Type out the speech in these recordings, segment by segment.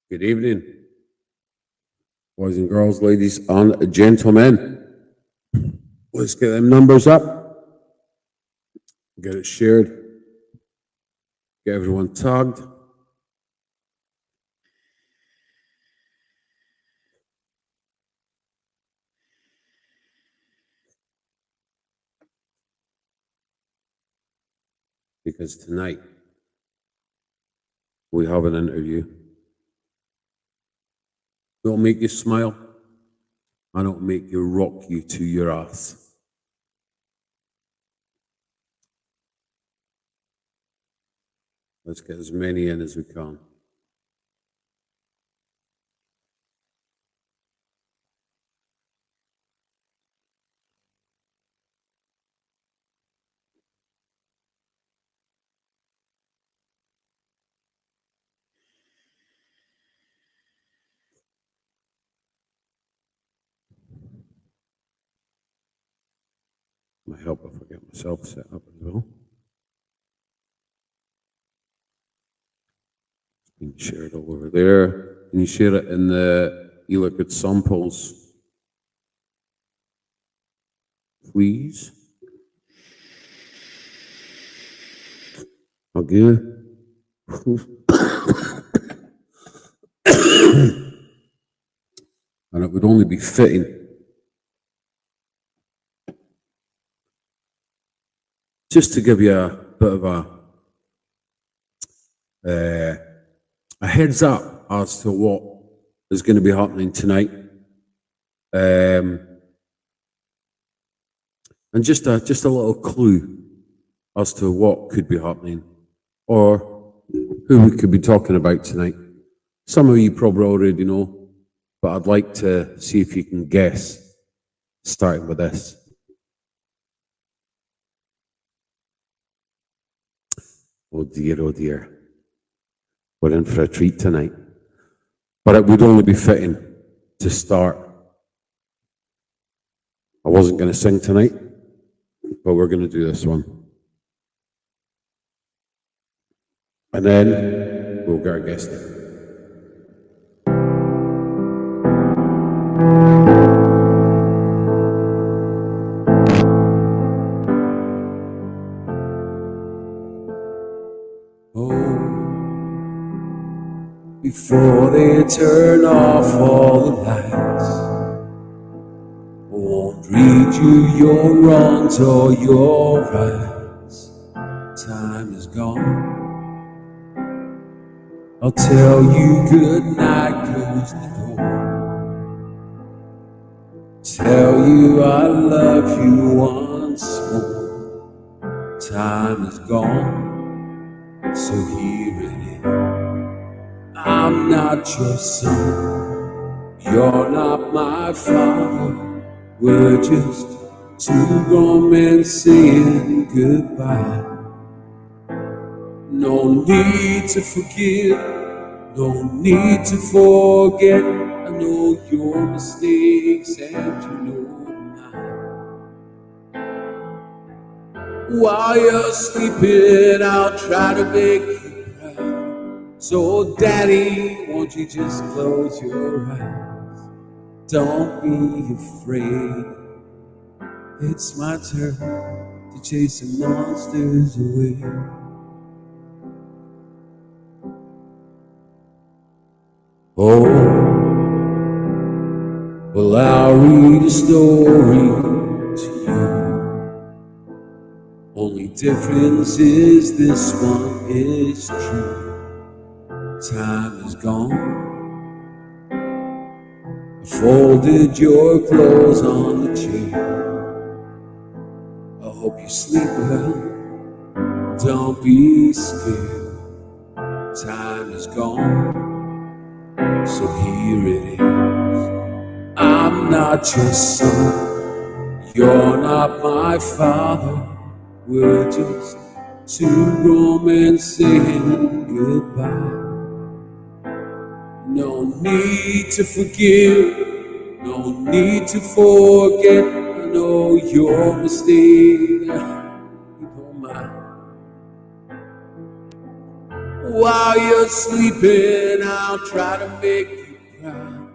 Good evening, boys and girls, ladies and gentlemen. Let's get them numbers up, get it shared, get everyone tagged. Because tonight we have an interview. It'll make you smile and it'll make you rock you to your ass. Let's get as many in as we can. Might help if I get myself set up as well. It's being shared all over there. Can you share it in the e-liquid samples, please? Okay. And it would only be fitting just to give you a bit of a heads up as to what is going to be happening tonight, and just a little clue as to what could be happening or who we could be talking about tonight. Some of you probably already know, but I'd like to see if you can guess, starting with this. Oh dear. We're in for a treat tonight. But it would only be fitting to start. I wasn't going to sing tonight, but we're going to do this one. And then we'll get our guest in. Before they turn off all the lights, I won't read you your wrongs or your rights. Time is gone. I'll tell you good night, close the door. Tell you I love you once more. Time is gone, so here it is. I'm not your son, you're not my father. We're just two grown men saying goodbye. No need to forgive, no need to forget. I know your mistakes and you know mine. While you're sleeping, I'll try to make you proud. So daddy, won't you just close your eyes? Don't be afraid. It's my turn to chase the monsters away. Oh, well, I'll read a story to you. Only difference is this one is true. Time is gone. I folded your clothes on the chair. I hope you sleep well. Don't be scared. Time is gone. So here it is. I'm not your son. You're not my father. We're just two grown men saying goodbye. No need to forgive, no need to forget. I know your mistake, you know mine. While you're sleeping, I'll try to make you proud.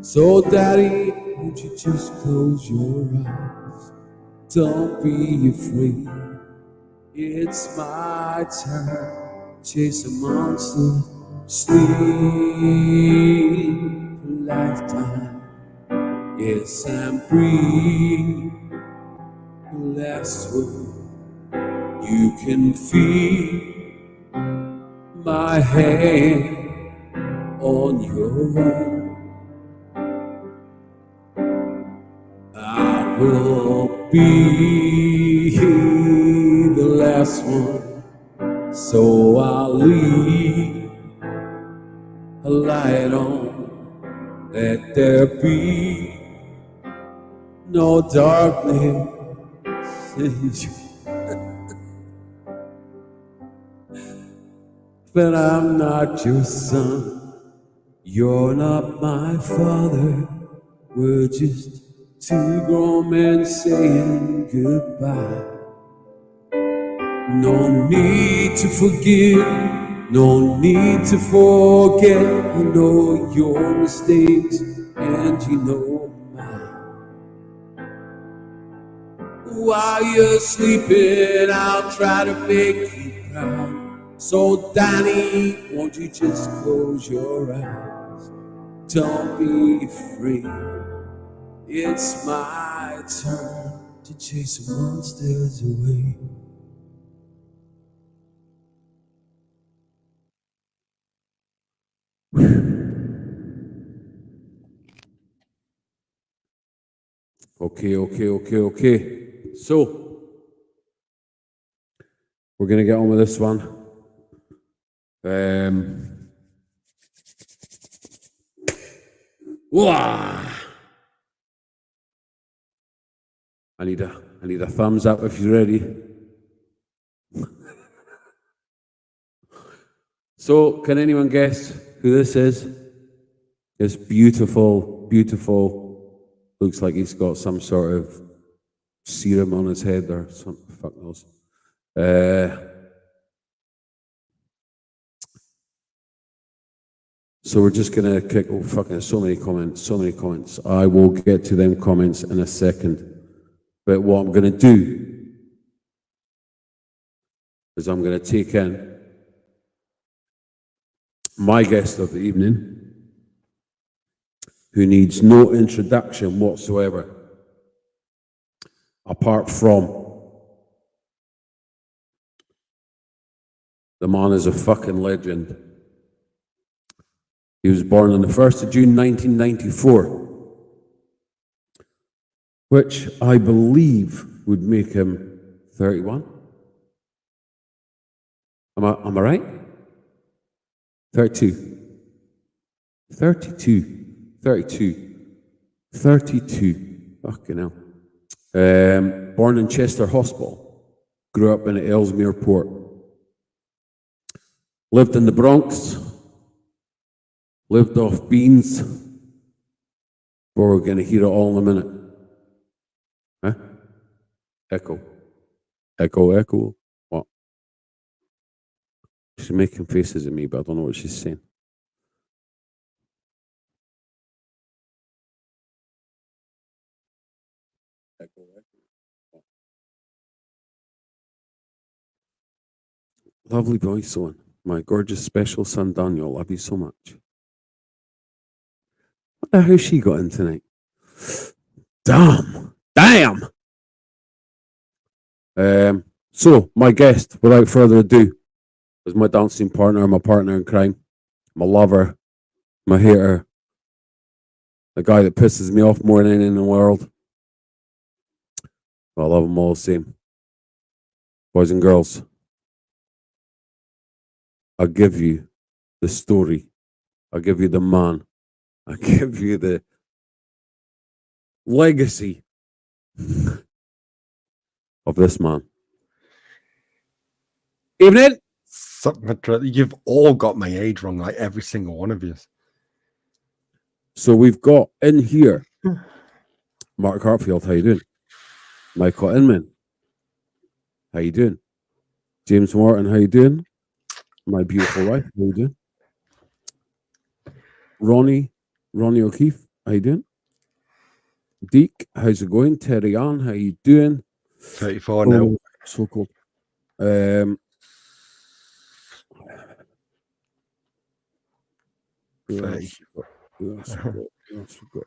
So, Daddy, won't you just close your eyes? Don't be afraid. It's my turn. Chase a monster, sleep a lifetime. Yes, and breathe the last word. You can feel my hand on your own. I will be the last one, so I'll leave a light on. Let there be no darkness in you. But I'm not your son, you're not my father. We're just two grown men saying goodbye. No need to forgive, no need to forget. I know your mistakes and you know mine. While you're sleeping, I'll try to make you proud. So, Danny, won't you just close your eyes? Don't be afraid. It's my turn to chase the monsters away. Okay. So, we're going to get on with this one. Wah! I need a thumbs up if you're ready. So, can anyone guess who this is? This beautiful, looks like he's got some sort of serum on his head or something, fuck knows. So we're just gonna kick, so many comments. I will get to them comments in a second. But what I'm gonna do is I'm gonna take in my guest of the evening, who needs no introduction whatsoever, apart from the man is a fucking legend. He was born on the 1st of June 1994, which I believe would make him 31. Am I right? 32. 32. Fucking hell. Born in Chester Hospital. Grew up in Ellesmere Port. Lived in the Bronx. Lived off beans. But we're going to hear it all in a minute. Huh? Echo. What? She's making faces at me, but I don't know what she's saying. Echo. What? Lovely voice on. My gorgeous special son Daniel. Love you so much. What the hell she got in tonight? Damn. So, my guest, without further ado, is my dancing partner, my partner in crime, my lover, my hater, the guy that pisses me off more than anything in the world. But I love them all the same. Boys and girls, I'll give you the story. I'll give you the man. I'll give you the legacy of this man. Evening. You've all got my age wrong, like every single one of you. So we've got in here Mark Hartfield, how you doing? Michael Inman, how you doing? James Morton, how you doing? my beautiful wife. How you doing? Ronnie O'Keefe. How you doing? Deke, how's it going? Terry Ann, how you doing? 34 now. Oh, so cold. Who else we got? Who else we got?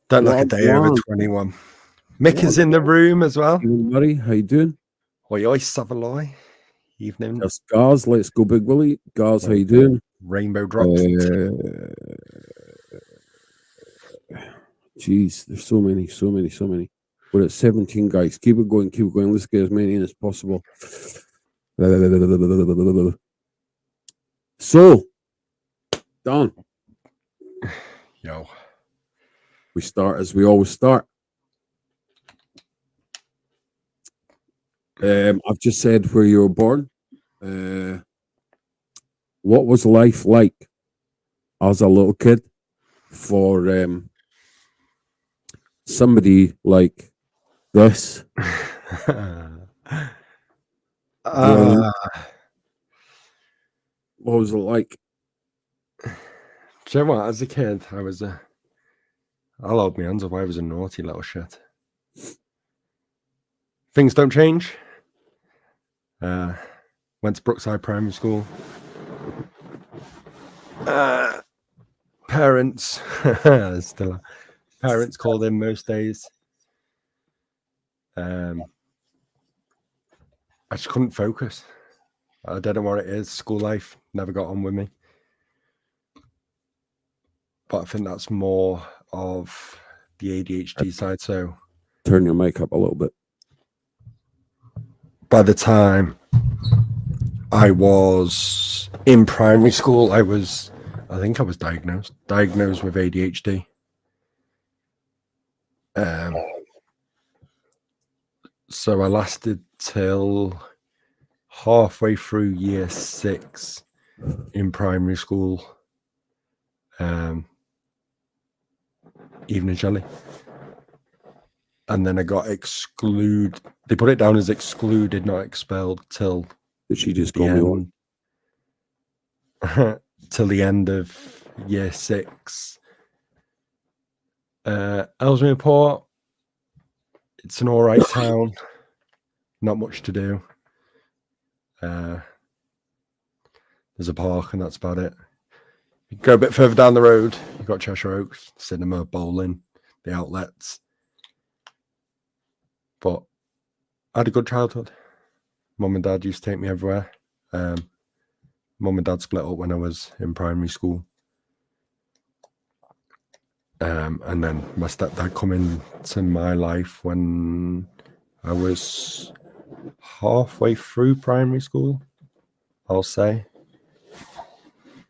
Don't look a What day over one? 21. Mick What is in the room as well. Stephen Murray, how you doing? Oi, oi, Savoy. Evening. That's Gaz. Let's go, Big Willie. Gaz, how you doing? Rainbow drops. Jeez, there's so many. We're at 17, guys. Keep it going. Let's get as many in as possible. So, Don, Yo. we start as we always start. I've just said where you were born. What was life like as a little kid for somebody like this? What was it like? Do you know what? As a kid, I'll hold my hands up. I was a naughty little shit. Things don't change. Went to Brookside Primary School. Parents called in most days. I just couldn't focus. I don't know what it is. School life never got on with me. But I think that's more of the ADHD side. So turn your mic up a little bit. By the time I was in primary school, I think I was diagnosed with ADHD. So I lasted till halfway through year 6 in primary school. Evening Shelley. And then I got excluded. They put it down as excluded, not expelled, till Did she just call me one? till the end of year 6. Ellesmere Port, it's an all right town. Not much to do. There's a park and that's about it. You go a bit further down the road, you've got Cheshire Oaks, cinema, bowling, the outlets. But I had a good childhood. Mum and Dad used to take me everywhere. Mum and Dad split up when I was in primary school. And then my stepdad come into my life when I was halfway through primary school, I'll say.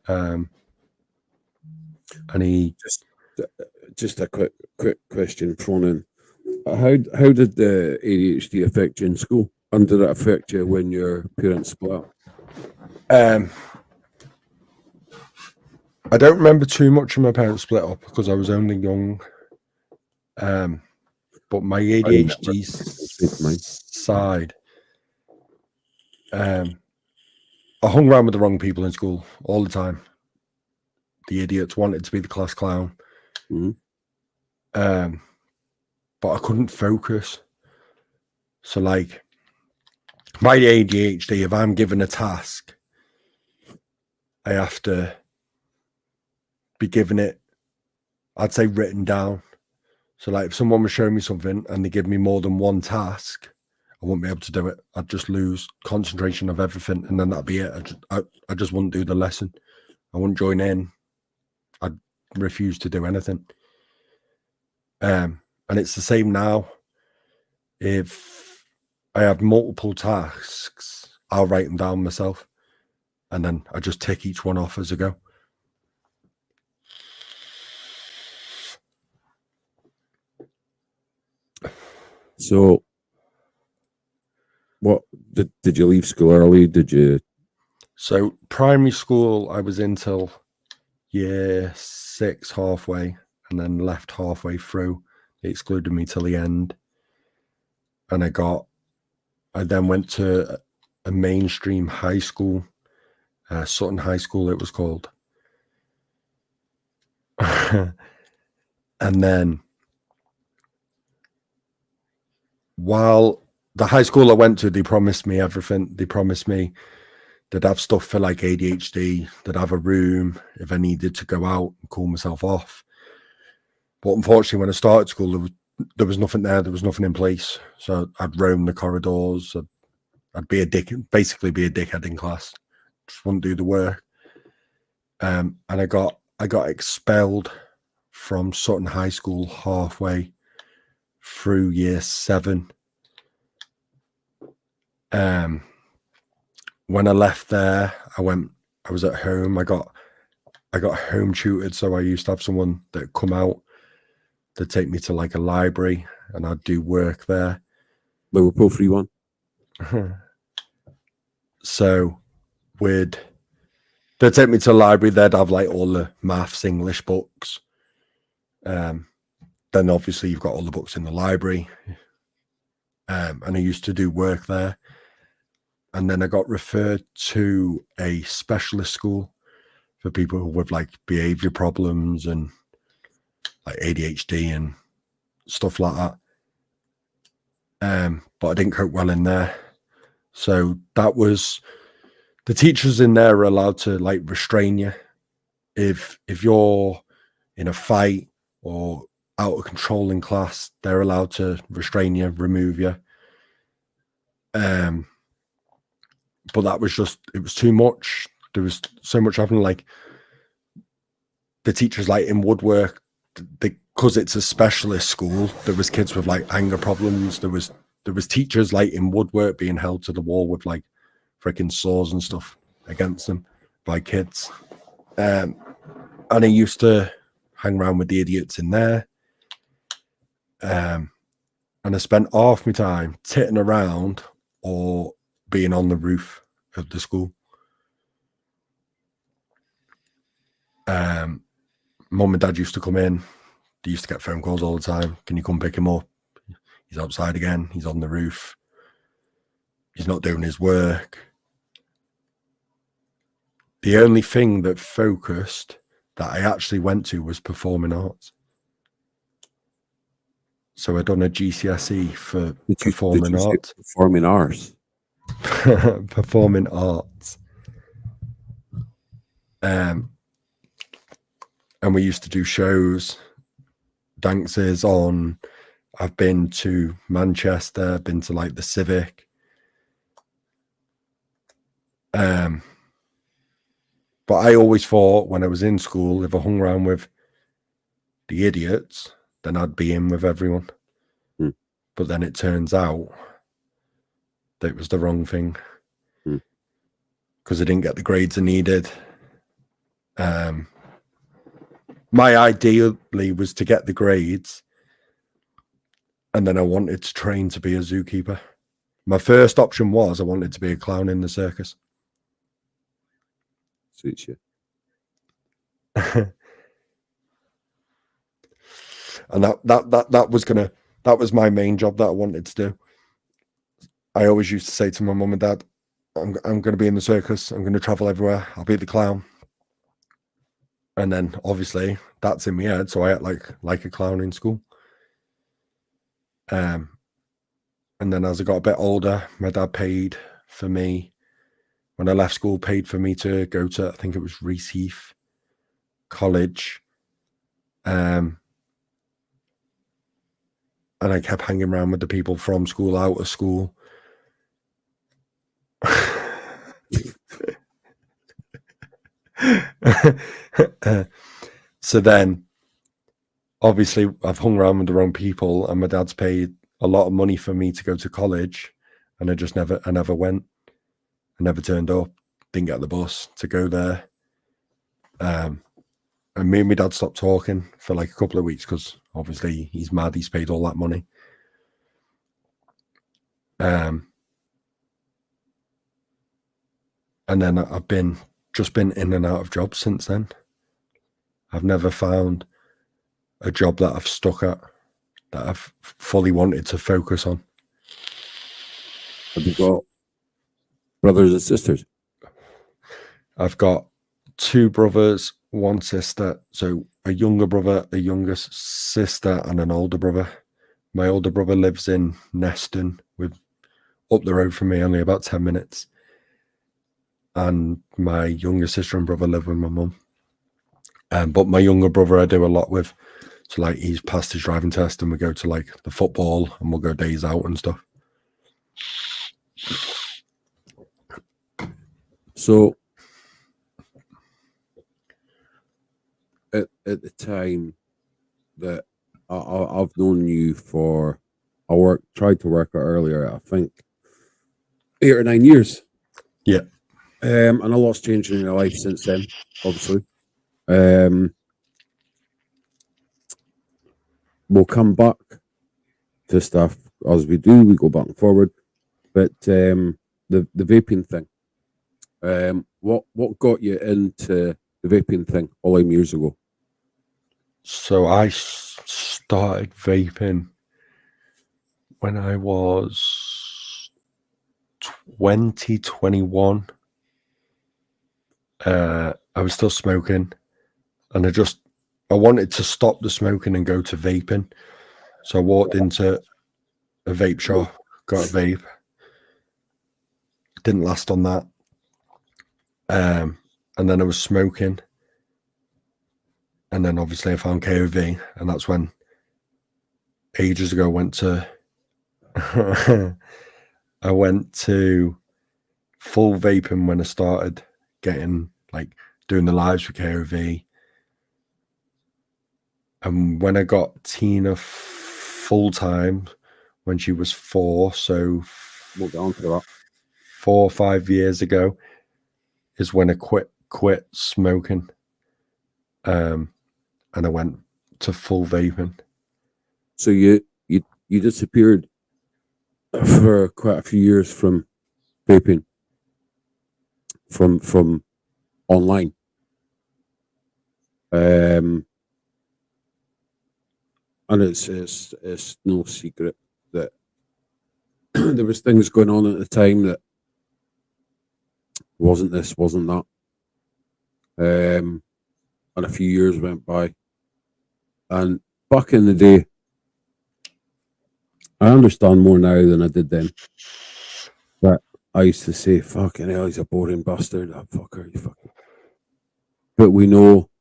And he just a quick question thrown in. How did the ADHD affect you in school? And did it affect you when your parents split up? I don't remember too much of my parents split up because I was only young. But my ADHD side, I hung around with the wrong people in school all the time. The idiots wanted to be the class clown. Mm-hmm. But I couldn't focus. So like my ADHD, if I'm given a task, I have to be given it, I'd say written down. So like if someone was showing me something and they give me more than one task, I wouldn't be able to do it. I'd just lose concentration of everything and then that'd be it. I just wouldn't do the lesson. I wouldn't join in. I'd refuse to do anything. And it's the same now. If I have multiple tasks, I'll write them down myself. And then I just tick each one off as I go. So, what did you leave school early? Did you? So primary school, I was in till year 6 halfway, and then left halfway through. They excluded me till the end, and I then went to a mainstream high school, Sutton High School it was called. And then while the high school I went to, they promised me everything. They promised me they'd have stuff for like ADHD, they'd have a room if I needed to go out and cool myself off. But unfortunately, when I started school, there was nothing there. There was nothing in place. So I'd roam the corridors. I'd be a dick, basically be a dickhead in class. Just wouldn't do the work. And I got expelled from Sutton High School halfway through year 7. When I left there, I was at home. I got home tutored, so I used to have someone that come out to take me to like a library, and I'd do work there. Liverpool 3-1. So they'd take me to the library. They'd have like all the maths, English books. Then obviously you've got all the books in the library. And I used to do work there. And then I got referred to a specialist school for people with like behavior problems and like ADHD and stuff like that. But I didn't cope well in there. So that was, the teachers in there are allowed to like restrain you. If you're in a fight or out of control in class, they're allowed to restrain you, remove you. But that was just, it was too much. There was so much happening. Like the teachers, like in woodwork, because it's a specialist school, there was kids with like anger problems. There was teachers like in woodwork being held to the wall with like freaking saws and stuff against them by kids. And I used to hang around with the idiots in there. And I spent half my time titting around or being on the roof of the school. Mum and dad used to come in. They used to get phone calls all the time. Can you come pick him up? He's outside again. He's on the roof. He's not doing his work. The only thing that focused that I actually went to was performing arts. So I'd done a GCSE for performing arts. Performing arts. Performing arts. And we used to do shows, dances on. I've been to Manchester, been to like the Civic. But I always thought when I was in school, if I hung around with the idiots, then I'd be in with everyone. But then it turns out that it was the wrong thing because I didn't get the grades I needed. My ideally was to get the grades, and then I wanted to train to be a zookeeper. My first option was I wanted to be a clown in the circus. Suits you. And that was my main job that I wanted to do. I always used to say to my mum and dad, I'm going to be in the circus. I'm going to travel everywhere. I'll be the clown. And then obviously that's in my head. So I act like a clown in school. And then as I got a bit older, my dad paid for me, when I left school, paid for me to go to, I think it was Reese Heath College. And I kept hanging around with the people from school, out of school. So then obviously I've hung around with the wrong people, and my dad's paid a lot of money for me to go to college, and I never went. I never turned up, didn't get the bus to go there. And me and my dad stopped talking for like a couple of weeks because obviously he's mad, he's paid all that money. And then I've just been in and out of jobs since then. I've never found a job that I've stuck at, that I've fully wanted to focus on. Have you got brothers and sisters? I've got 2 brothers, 1 sister. So a younger brother, a younger sister, and an older brother. My older brother lives in Neston, up the road from me, only about 10 minutes. And my younger sister and brother live with my mum. But my younger brother I do a lot with. So like he's passed his driving test and we go to like the football and we'll go days out and stuff. So at the time that I've known you for, tried to work out earlier, I think 8 or 9 years. Yeah. And a lot's changed in your life since then, obviously. We'll come back to stuff as we do. We go back and forward. But the vaping thing. What got you into the vaping thing all them years ago? So I started vaping when I was 21. I was still smoking, and I wanted to stop the smoking and go to vaping. So I walked into a vape shop, got a vape. Didn't last on that. And then I was smoking. And then obviously I found KOV, and that's when ages ago I went to full vaping when I started getting doing the lives with KOV. And when I got Tina full time when she was 4, so we'll get on to that. 4 or 5 years ago is when I quit smoking. And I went to full vaping. So you disappeared for quite a few years from vaping, from online. And it's no secret that there was things going on at the time that wasn't that. And a few years went by. And back in the day, I understand more now than I did then. But I used to say, fucking hell, he's a boring bastard, that fucker, you fucking. But we know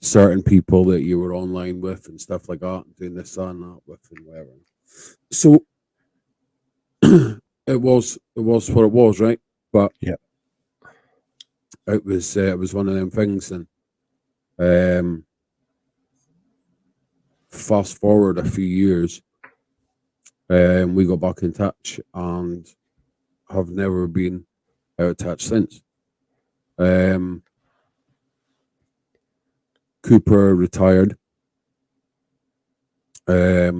certain people that you were online with and stuff like that, and doing this and that with and whatever. So it was what it was, right? But yeah, it was one of them things. And fast forward a few years, we got back in touch and have never been out of touch since. Cooper retired. I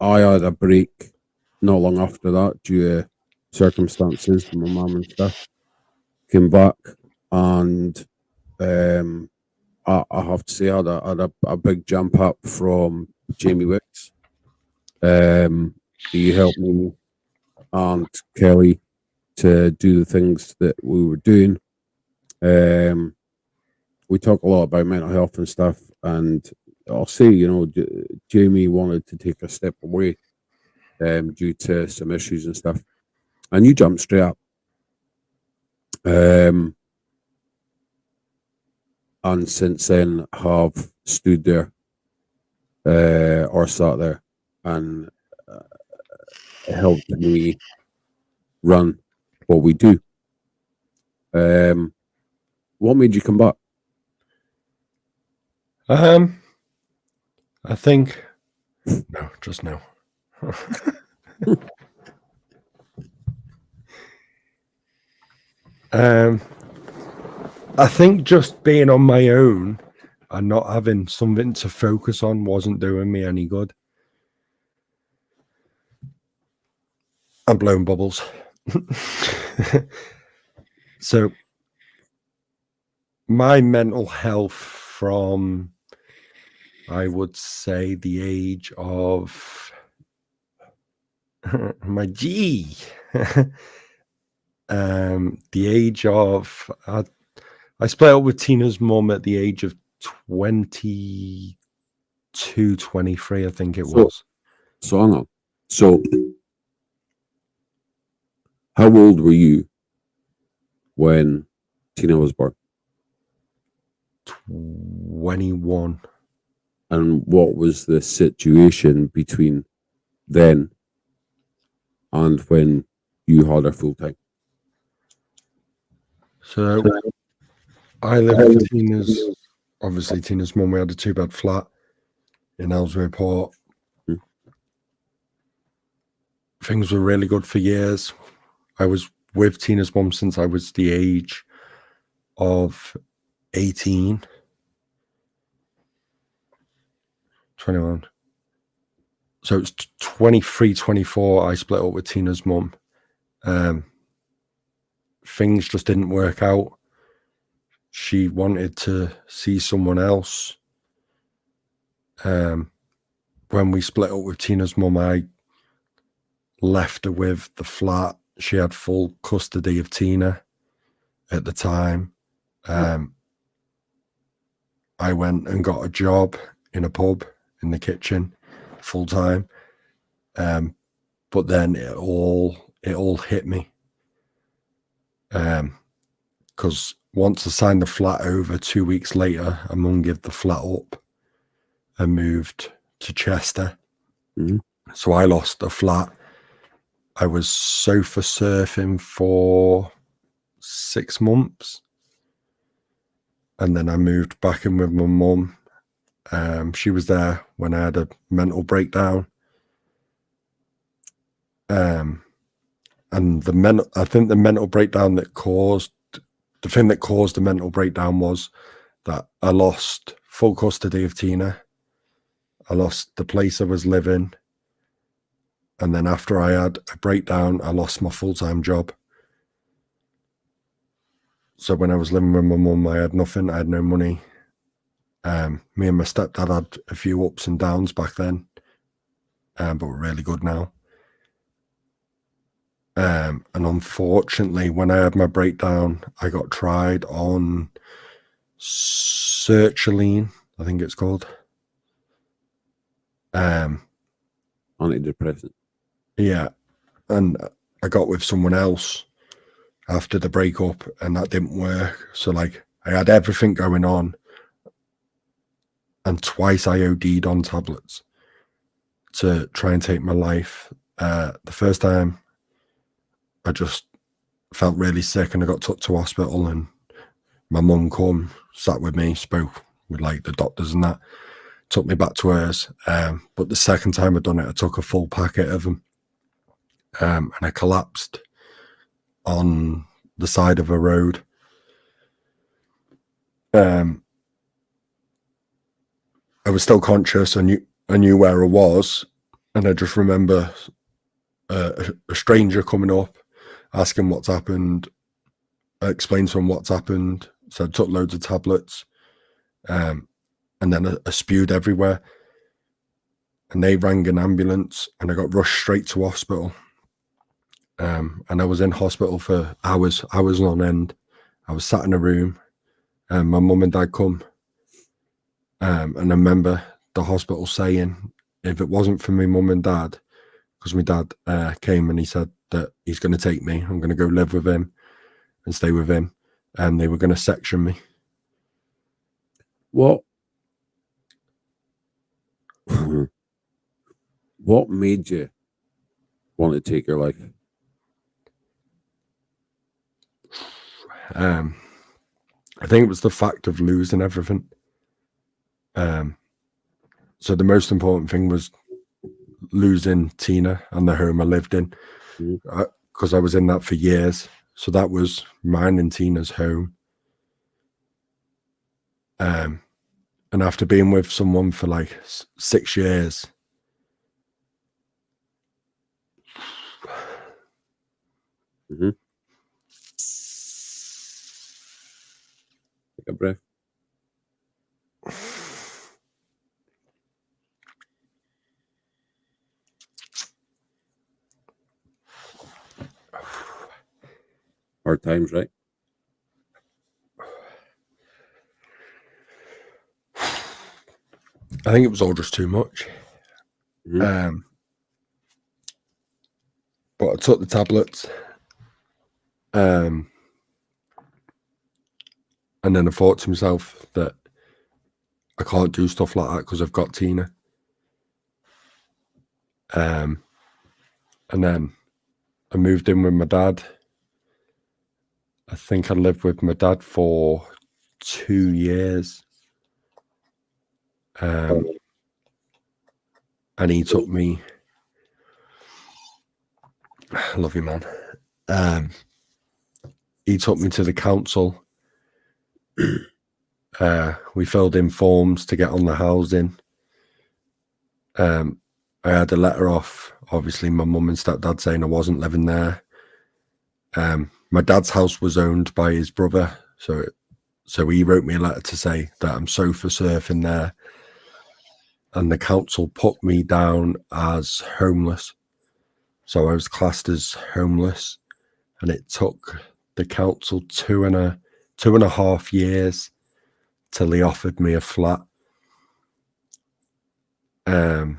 had a break not long after that due to circumstances, my mum and stuff. Came back and I have to say I had a big jump up from Jamie Wicks. He helped me and Kelly to do the things that we were doing. We talk a lot about mental health and stuff, and I'll say, Jamie wanted to take a step away due to some issues and stuff, and you jumped straight up. And since then have stood there or sat there and helped me run what we do. What made you come back? I think no, just no. I think just being on my own and not having something to focus on wasn't doing me any good. I'm blowing bubbles. So my mental health from, I would say, the age of my G The age of I split up with Tina's mum at the age of 22, 23, I think it was. So hang on. So how old were you when Tina was born? 21. And what was the situation between then and when you had her full time? So I lived with Tina's mum. We had a 2-bed flat in Ellesmere Port. Hmm. Things were really good for years. I was with Tina's mum since I was the age of 18, 21. So it's 23, 24. I split up with Tina's mum. Things just didn't work out. She wanted to see someone else. When we split up with Tina's mum, I left her with the flat. She had full custody of Tina at the time. I went and got a job in a pub in the kitchen full time. But then it all hit me. Because once I signed the flat over, 2 weeks later, my mum gave the flat up and moved to Chester. Mhm. So I lost the flat. I was sofa surfing for 6 months. And then I moved back in with my mum. She was there when I had a mental breakdown. And I think the mental breakdown the thing that caused the mental breakdown was that I lost full custody of Tina. I lost the place I was living. And then after I had a breakdown, I lost my full-time job. So when I was living with my mum, I had nothing. I had no money. Me and my stepdad had a few ups and downs back then, but we're really good now. And unfortunately, when I had my breakdown, I got tried on sertraline, I think it's called. Antidepressant. Yeah, and I got with someone else after the breakup, and that didn't work. So like, I had everything going on, and twice I OD'd on tablets to try and take my life. The first time, I just felt really sick, and I got took to hospital, and my mum come, sat with me, spoke with like the doctors and that, took me back to hers. But the second time I'd done it, I took a full packet of them, and I collapsed on the side of a road. I was still conscious. I knew where I was, and I just remember a stranger coming up, asking what's happened. I explained to him what's happened. So I took loads of tablets, and then I spewed everywhere. And they rang an ambulance, and I got rushed straight to hospital. And I was in hospital for hours on end. I was sat in a room, and my mum and dad come. And I remember the hospital saying, if it wasn't for my mum and dad, because my dad came and he said that he's going to take me, I'm going to go live with him and stay with him, and they were going to section me. What made you want to take your life? I think it was the fact of losing everything. So the most important thing was losing Tina and the home I lived in, because I was in that for years. So that was mine and Tina's home. And after being with someone for like 6 years, Take a breath. Hard times, right? I think it was all just too much. Mhm. But I took the tablets. And then I thought to myself that I can't do stuff like that because I've got Tina. And then I moved in with my dad. I think I lived with my dad for 2 years. And he took me. I love you, man. He took me to the council. We filled in forms to get on the housing. I had a letter off, obviously, my mum and stepdad saying I wasn't living there. My dad's house was owned by his brother, so he wrote me a letter to say that I'm sofa surfing there, and the council put me down as homeless. So I was classed as homeless, and it took the council two and a half years till they offered me a flat. I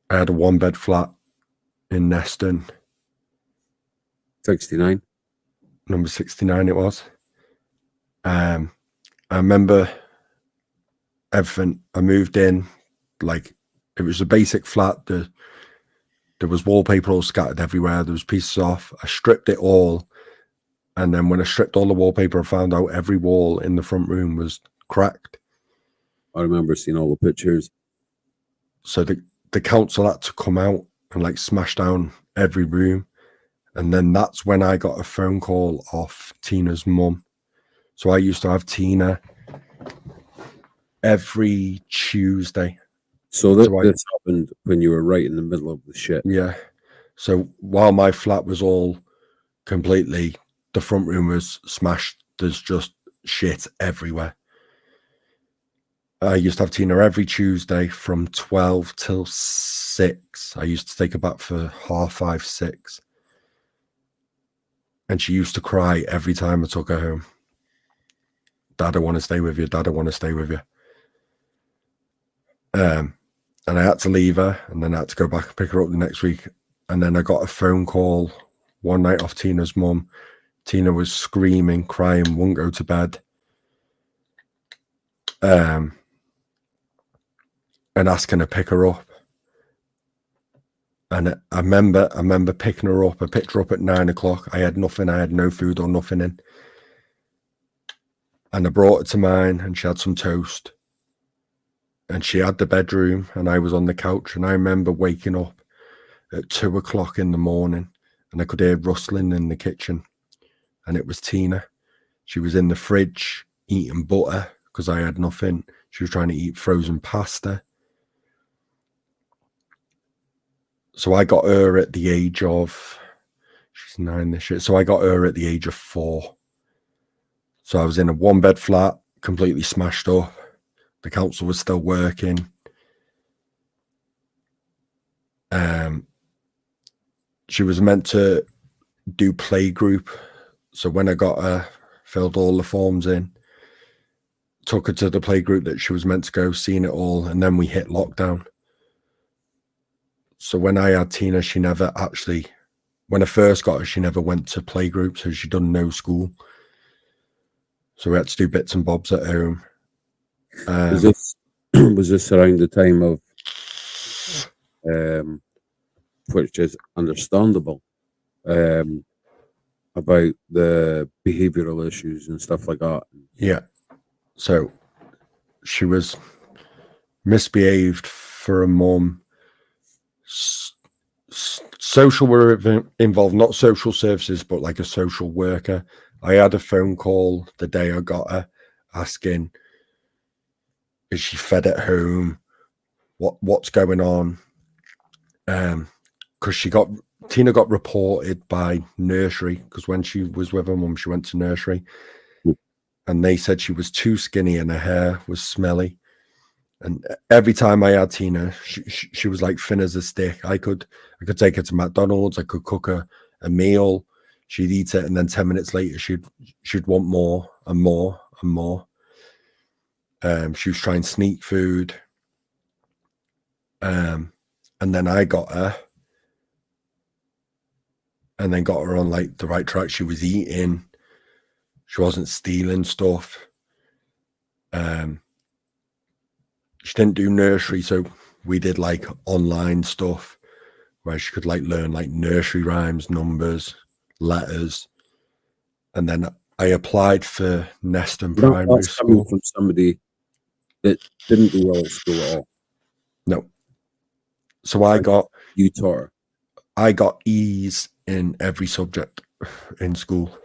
had a 1-bed flat in Neston. 69. Number 69 it was. I remember everything. I moved in, like, it was a basic flat. There was wallpaper all scattered everywhere. There was pieces off. I stripped it all. And then when I stripped all the wallpaper, I found out every wall in the front room was cracked. I remember seeing all the pictures. So the council had to come out and like smash down every room. And then that's when I got a phone call off Tina's mum. So I used to have Tina every Tuesday. So this happened when you were right in the middle of the shit. Yeah. So while my flat was all completely, the front room was smashed. There's just shit everywhere. I used to have Tina every Tuesday from 12 till 6. I used to take her back for 5:30, 6. And she used to cry every time I took her home. Dad, I want to stay with you. Dad, I want to stay with you. And I had to leave her, and then I had to go back and pick her up the next week. And then I got a phone call one night off Tina's mum. Tina was screaming, crying, wouldn't go to bed. And asking to pick her up. And I remember picking her up. I picked her up at 9 o'clock. I had nothing. I had no food or nothing in. And I brought her to mine, and she had some toast. And she had the bedroom, and I was on the couch. And I remember waking up at 2 o'clock in the morning, and I could hear rustling in the kitchen. And it was Tina. She was in the fridge eating butter because I had nothing. She was trying to eat frozen pasta. So I got her at the age of, she's 9 this year. So I got her at the age of 4. So I was in a 1-bed flat, completely smashed up. The council was still working. She was meant to do playgroup. So when I got her, filled all the forms in, took her to the playgroup that she was meant to go, seen it all, and then we hit lockdown. So when I had Tina, she never actually, when I first got her, she never went to playgroup, so she'd done no school. So we had to do bits and bobs at home. Was this around the time of, which is understandable, about the behavioural issues and stuff like that? Yeah. So she was misbehaved for a mum. Social were involved, not social services, but like a social worker. I had a phone call the day I got her asking, is she fed at home? What's going on? Because Tina got reported by nursery, because when she was with her mum, she went to nursery, and they said she was too skinny and her hair was smelly. And every time I had Tina, she was like thin as a stick. I could take her to McDonald's. I could cook her a meal, she'd eat it, and then 10 minutes later she'd want more and more and more. She was trying sneak food. And then I got her, and then got her on like the right track. She was eating, she wasn't stealing stuff. She didn't do nursery, so we did like online stuff where she could like learn like nursery rhymes, numbers, letters. And then I applied for Neston Primary That's coming School. from somebody that didn't do well at school at all. No. So I got You taught her. I got E's in every subject in school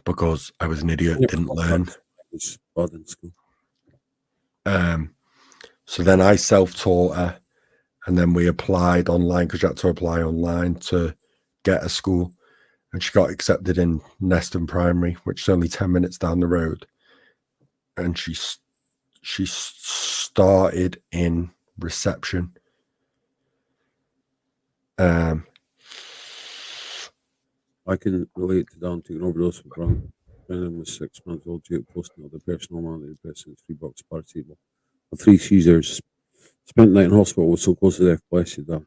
because I was an idiot, didn't learn. I was bad in school. So then I self-taught her, and then we applied online because you had to apply online to get a school, and she got accepted in Neston Primary, which is only 10 minutes down the road. And she started in reception. I can relate to Dan taking overdose with Brown. Brendan was 6 months old due to postnatal depression, hormonal depression, $3 per table. 3 seizures. Spent the night in hospital, was so close to death, bless you, Dan.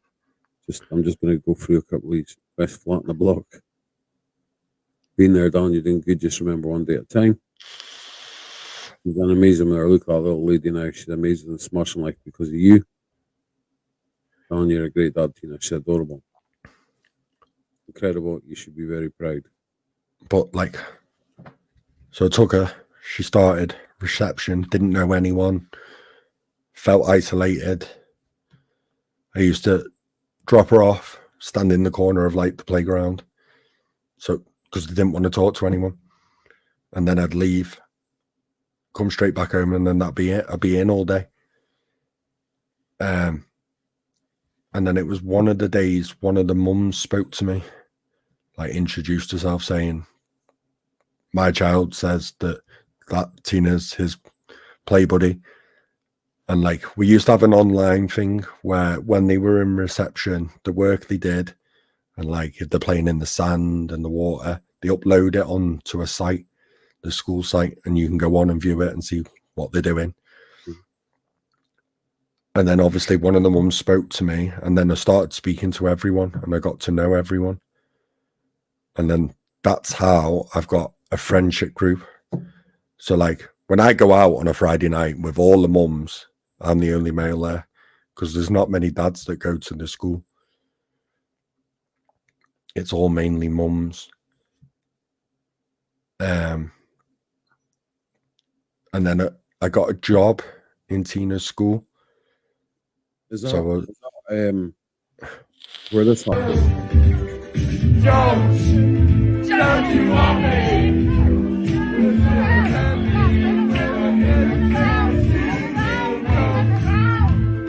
I'm just going to go through a couple of these. Best flat in the block. Being there, Dan, you're doing good. Just remember one day at a time. You've done amazing with her. Look at that little lady now. She's amazing and smashing life because of you. Dan, you're a great dad, Tina. She's adorable. Incredible. You should be very proud. But like, so I took her, she started reception, didn't know anyone, felt isolated. I used to drop her off, stand in the corner of like the playground. So, because they didn't want to talk to anyone. And then I'd leave, come straight back home, and then that'd be it. I'd be in all day. And then it was one of the days, one of the mums spoke to me, like introduced herself saying, my child says that Tina's his play buddy. And like, we used to have an online thing where when they were in reception, the work they did, and like if they're playing in the sand and the water, they upload it onto a site, the school site, and you can go on and view it and see what they're doing. And then obviously one of the mums spoke to me, and then I started speaking to everyone, and I got to know everyone. And then that's how I've got a friendship group. So like when I go out on a Friday night with all the mums, I'm the only male there because there's not many dads that go to the school. It's all mainly mums. And then I got a job in Tina's school. Is that, So where this happened? Don't you want me?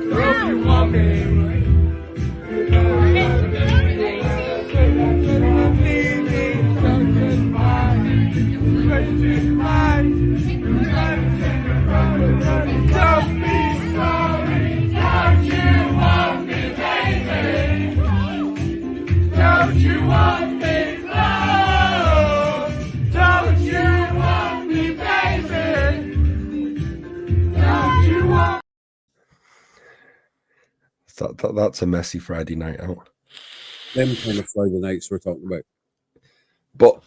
Don't you want me? Don't be sorry. Don't you want me, baby? Don't you want me, love? Don't you want me, baby? Don't you want? that's a messy Friday night out. Them kind of Friday nights we're talking about. But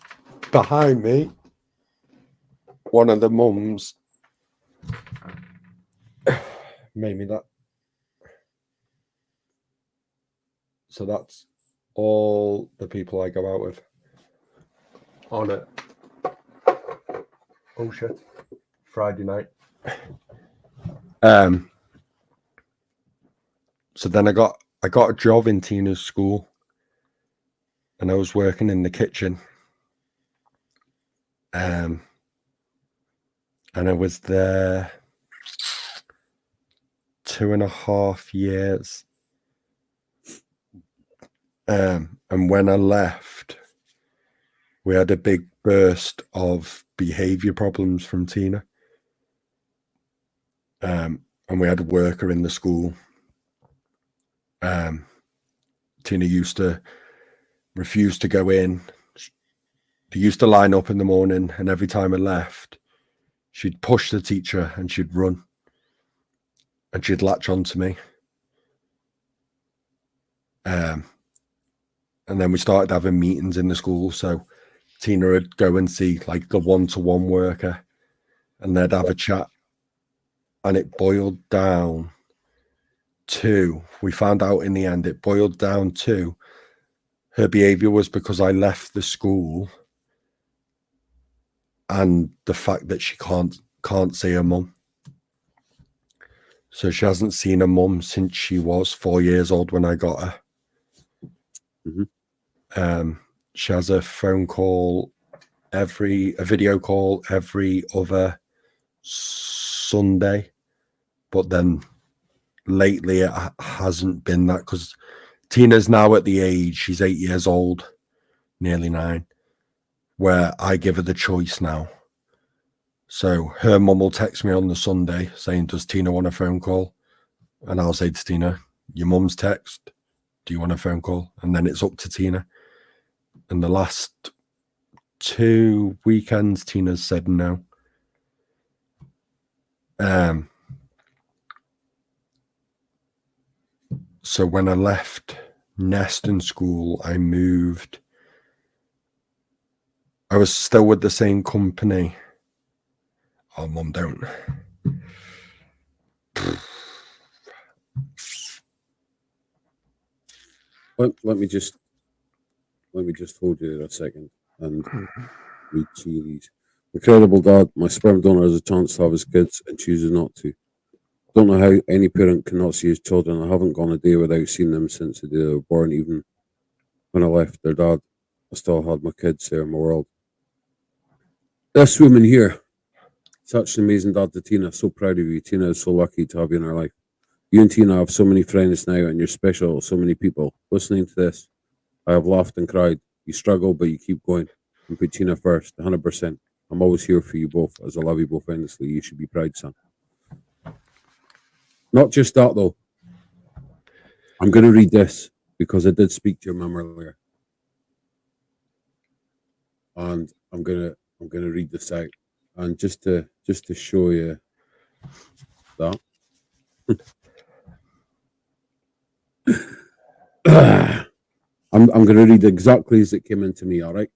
behind me, one of the mums made me that. So that's all the people I go out with on it. Oh shit. Friday night. So then I got a job in Tina's school, and I was working in the kitchen. And I was there 2.5 years. And when I left, we had a big burst of behavior problems from Tina. And we had a worker in the school. Tina used to refused to go in. They used to line up in the morning, and every time I left, she'd push the teacher and she'd run. And she'd latch on to me. And then we started having meetings in the school. So Tina would go and see like the one-to-one worker, and they'd have a chat. And it boiled down to, we found out in the end, it boiled down to her behavior was because I left the school, and the fact that she can't see her mum. So she hasn't seen her mum since she was 4 years old when I got her. Mm-hmm. She has a phone call a video call every other Sunday, but then lately it hasn't been that, because Tina's now at the age, she's 8 years old, nearly 9, where I give her the choice now. So her mum will text me on the Sunday saying, does Tina want a phone call? And I'll say to Tina, your mum's text, do you want a phone call? And then it's up to Tina. And the last 2 weekends, Tina's said no. So when I left Neston School, I moved. I was still with the same company. Oh, Mum, don't. Let me just hold you there a second and read to you these. Incredible dad, my sperm donor has a chance to have his kids and chooses not to. Don't know how any parent cannot see his children. I haven't gone a day without seeing them since the day they were born. Even when I left their dad, I still had my kids there in my world. This woman here, such an amazing dad to Tina. So proud of you. Tina is so lucky to have you in her life. You and Tina have so many friends now, and you're special to so many people. Listening to this, I have laughed and cried. You struggle, but you keep going. And put Tina first, 100%. I'm always here for you both, as I love you both endlessly. You should be proud, son. Not just that, though. I'm going to read this because I did speak to your mum earlier, and I'm gonna read this out, and just to show you that. I'm going to read exactly as it came into me. All right.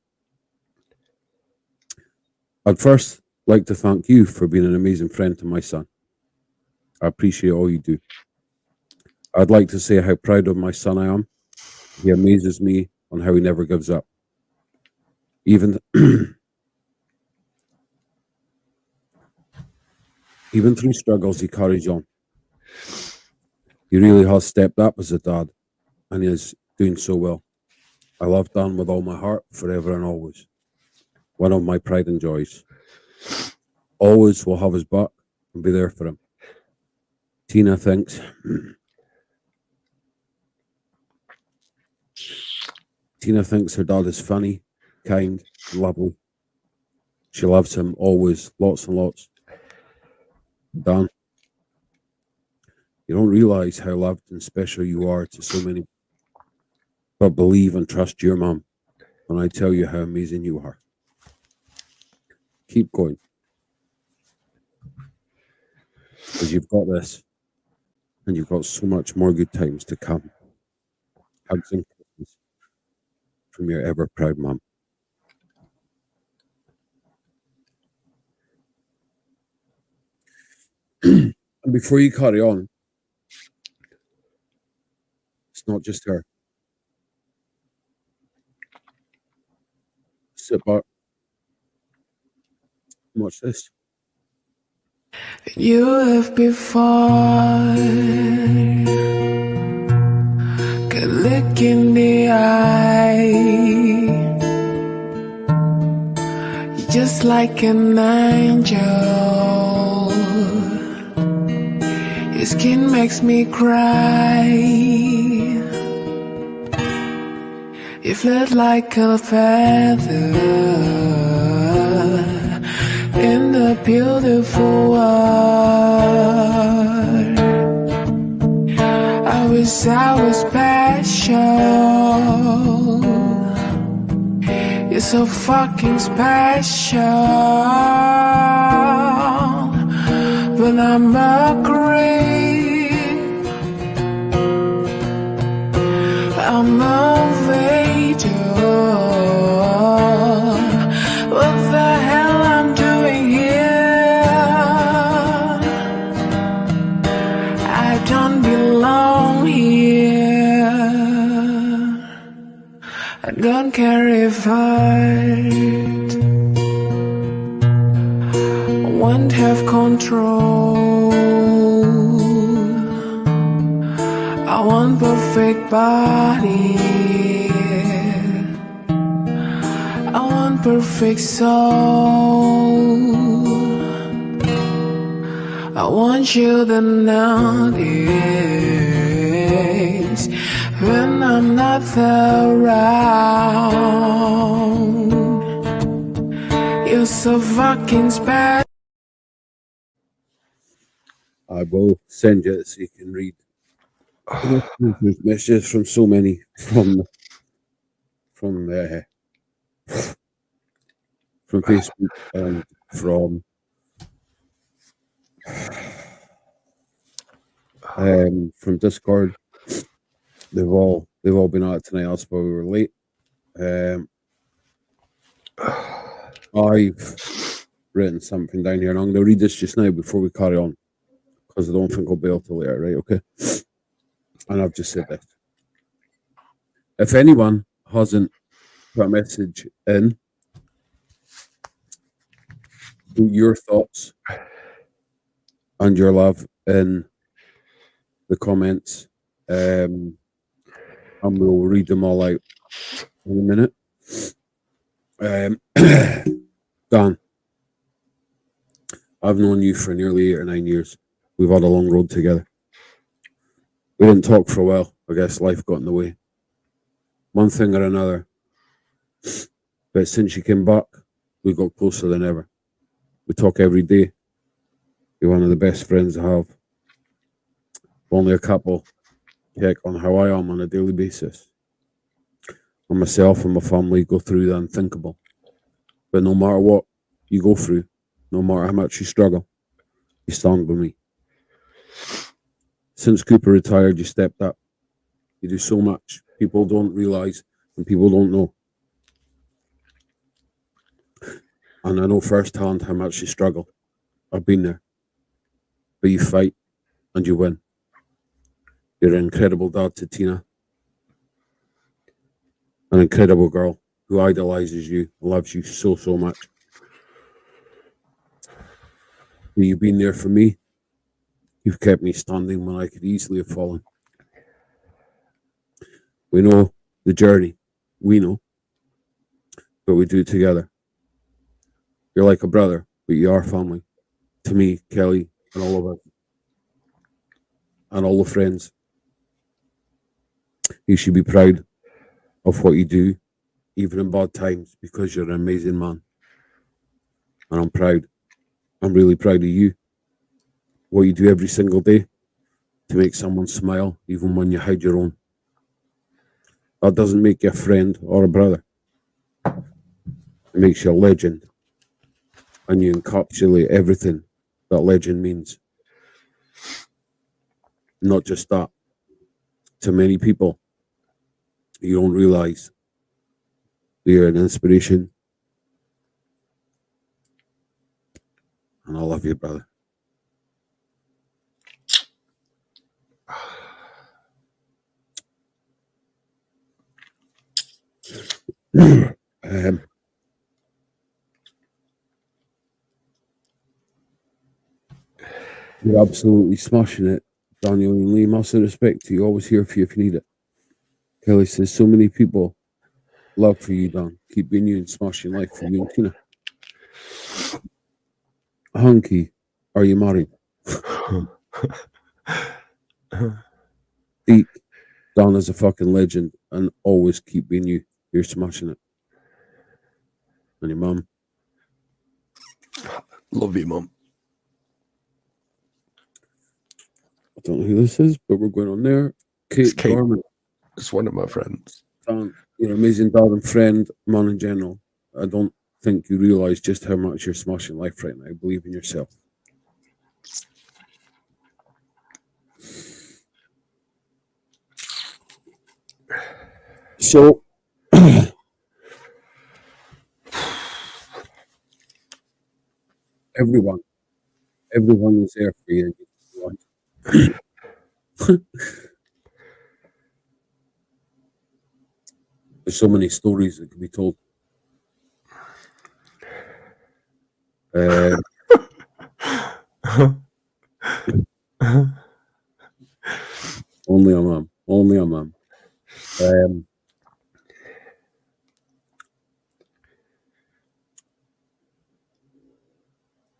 I'd first like to thank you for being an amazing friend to my son. I appreciate all you do. I'd like to say how proud of my son I am. He amazes me on how he never gives up. Even through struggles, he carries on. He really has stepped up as a dad, and he is doing so well. I love Dan with all my heart, forever and always. One of my pride and joys. Always will have his back and be there for him. Tina thinks her dad is funny, kind, lovely. She loves him always, lots and lots. Dan, you don't realize how loved and special you are to so many. But believe and trust your mum when I tell you how amazing you are. Keep going. Because you've got this. And you've got so much more good times to come. Hugs and kisses from your ever proud mum. And before you carry on, it's not just her. Sit back. Watch this. You have before, could look in the eye. You're just like an angel. Your skin makes me cry. You float like a feather in the beautiful world. I wish I was special. so fucking special, but I'm a creep. I'm a waiter. What the hell I'm doing here? I don't belong here. I don't carry a fight. I won't have control. I want perfect body. I want perfect soul. I want you to notice when I'm not around. You're so fucking special. I will send you it so you can read. There's messages from so many from Facebook and from Discord. They've all been on it tonight. That's why we were late. I've written something down here, and I'm going to read this just now before we carry on, because I don't think I'll be able to later. Right? Okay. And I've just said this. If anyone hasn't put a message in, your thoughts and your love in the comments, and we'll read them all out in a minute. Dan, I've known you for nearly 8 or 9 years. We've had a long road together. We didn't talk for a while. I guess life got in the way. One thing or another. But since you came back, we got closer than ever. We talk every day. You're one of the best friends I have. Only a couple check on how I am on a daily basis. And myself and my family go through the unthinkable. But no matter what you go through, no matter how much you struggle, you stand by me. Since Cooper retired, you stepped up. You do so much. People don't realise and people don't know. And I know firsthand how much you struggle. I've been there. But you fight and you win. You're an incredible dad to Tina. An incredible girl who idolises you and loves you so, so much. But you've been there for me. You've kept me standing when I could easily have fallen. We know the journey. We know. But we do it together. You're like a brother, but you are family. To me, Kelly, and all of us. And all the friends. You should be proud of what you do, even in bad times, because you're an amazing man. And I'm proud. I'm really proud of you. What you do every single day to make someone smile, even when you hide your own. That doesn't make you a friend or a brother. It makes you a legend. And you encapsulate everything that legend means. Not just that. To many people, you don't realise you're an inspiration. And I love you, brother. You're absolutely smashing it, Daniel and Lee. Massive respect to you. Always here for you if you need it. Kelly says, so many people love for you, Dan. Keep being you and smashing life for you and Tina. Hunky, are you married? Deep, Dan is a fucking legend and always keep being you. You're smashing it. And your mum. Love you, Mum. I don't know who this is, but we're going on there. It's Kate Kate. Gorman. It's one of my friends. Dan, you're an amazing dad and friend, man in general. I don't think you realise just how much you're smashing life right now. Believe in yourself. So, everyone is there for you. There's so many stories that can be told. Only a mum. Only a mum.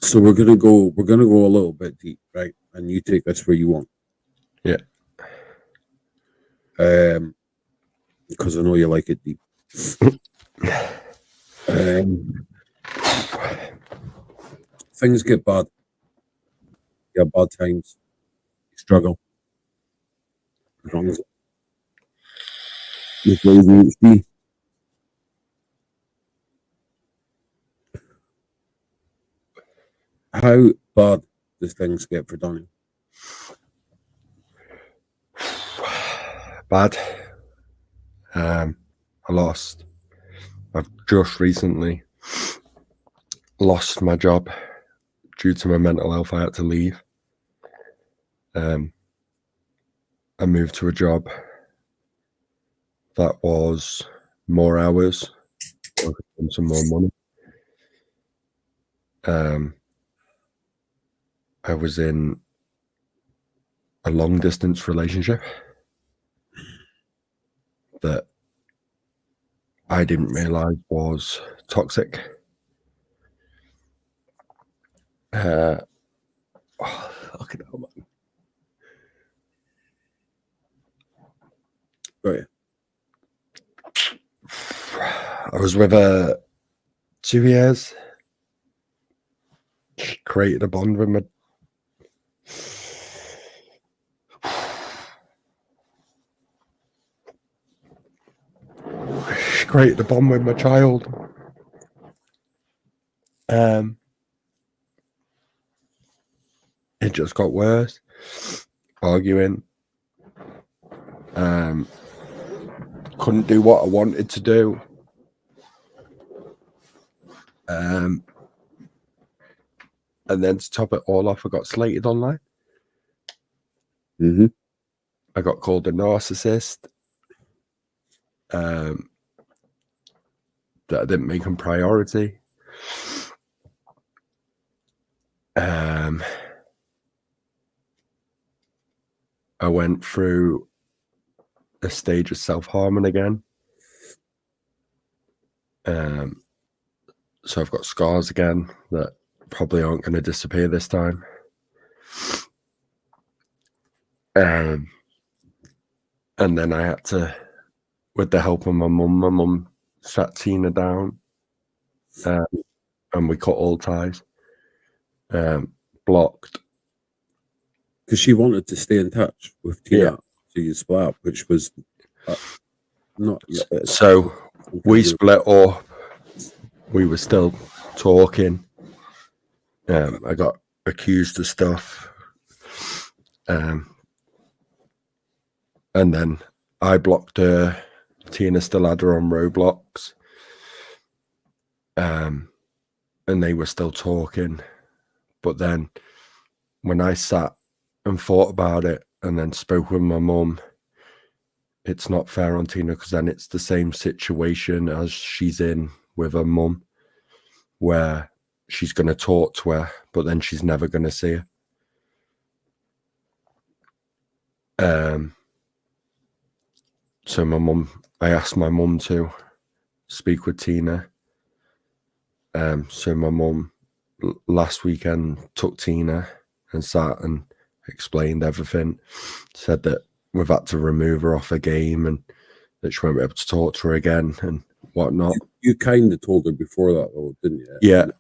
So we're gonna go a little bit deep, right? And you take us where you want. Yeah. Because I know you like it deep. Things get bad. You have bad times. You struggle. As long as with ADHD. How bad does things get for Donny? Bad. I lost. I've just recently lost my job due to my mental health. I had to leave. I moved to a job that was more hours and some more money. I was in a long distance relationship that I didn't realize was toxic. Look at that, man. Right. I was with her 2 years. She created a bond with me. She created a bond with my child. It just got worse. Arguing. Couldn't do what I wanted to do. And then to top it all off, I got slated online. Mm-hmm. I got called a narcissist. That I didn't make a priority. I went through a stage of self-harming again. So I've got scars again that probably aren't going to disappear this time. And then I had to, with the help of my mum sat Tina down, and we cut all ties, blocked. Because she wanted to stay in touch with Tina, Yeah. so you split up, which was not. So we split up. We were still talking. I got accused of stuff. And then I blocked her. Tina still had her on Roblox. And they were still talking. But then when I sat and thought about it and then spoke with my mum, it's not fair on Tina, because then it's the same situation as she's in with her mum, where she's going to talk to her, but then she's never going to see her. So I asked my mum to speak with Tina. So my mum last weekend took Tina and sat and explained everything, said that we've had to remove her off a game and that she won't be able to talk to her again and whatnot. You kind of told her before that, though, didn't you? Yeah.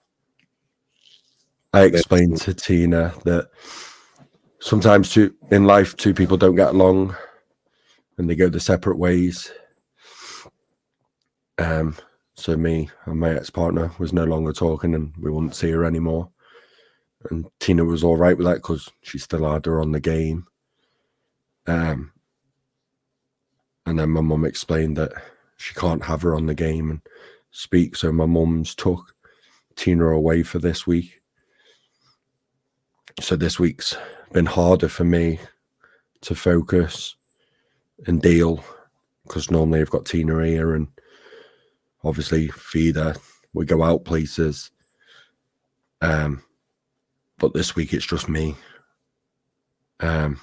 I explained to Tina that sometimes in life, two people don't get along and they go their separate ways. So me and my ex-partner was no longer talking, and we wouldn't see her anymore. And Tina was all right with that because she still had her on the game. And then my mum explained that she can't have her on the game and speak. So my mum's took Tina away for this week. So this week's been harder for me to focus and deal, because normally I've got Tina here and obviously feed her. We go out places. But this week it's just me. And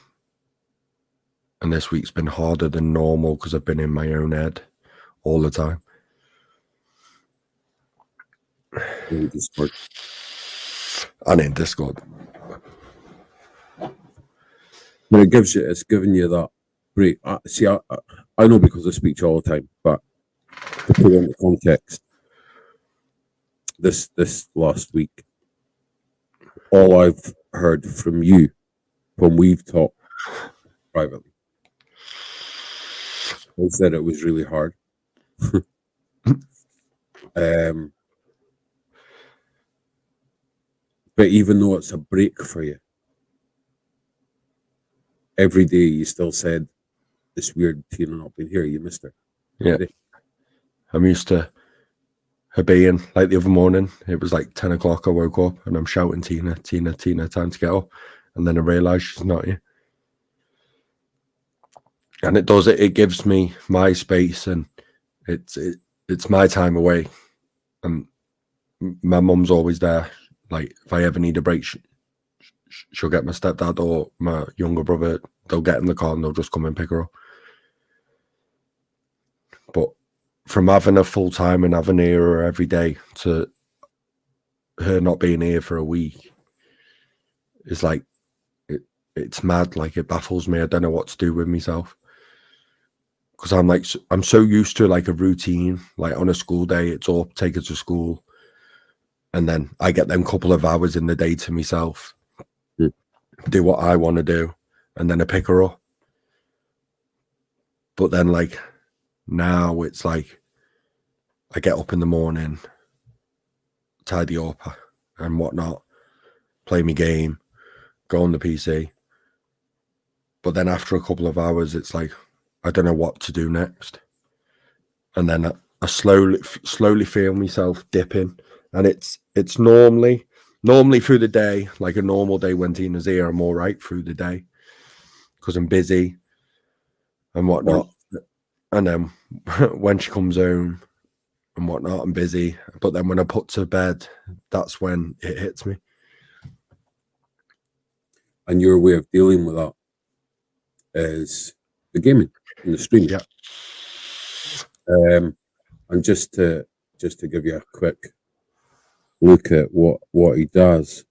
this week's been harder than normal because I've been in my own head all the time. In Discord. And in Discord. But it's giving you that break. I know because I speak to you all the time, but to put it into context, this last week, all I've heard from you when we've talked privately is that it was really hard. But even though it's a break for you, every day you still said, "It's weird Tina not being here. You missed her." Yeah. I'm used to her being, like the other morning, it was like 10 o'clock. I woke up and I'm shouting, Tina, Tina, Tina, time to get up. And then I realised she's not here. And it gives me my space, and it's my time away. And my mum's always there. Like, if I ever need a break, she'll get my stepdad or my younger brother. They'll get in the car and they'll just come and pick her up. But from having her full time and having her every day to her not being here for a week is like, it's mad. Like, it baffles me. I don't know what to do with myself. Because I'm so used to like a routine. Like on a school day, it's up, take her to school. And then I get them couple of hours in the day to myself. Do what I want to do. And then I pick her up. But then like now it's like I get up in the morning, tidy up and whatnot, play my game, go on the PC. But then after a couple of hours, it's like, I don't know what to do next. And then I slowly feel myself dipping. And it's normally through the day, like a normal day when Tina's here, I'm all right through the day because I'm busy and whatnot. And then when she comes home and whatnot, I'm busy. But then when I put to bed, that's when it hits me. And your way of dealing with that is the gaming and the streaming. Yeah. And just to give you a quick look at what he does,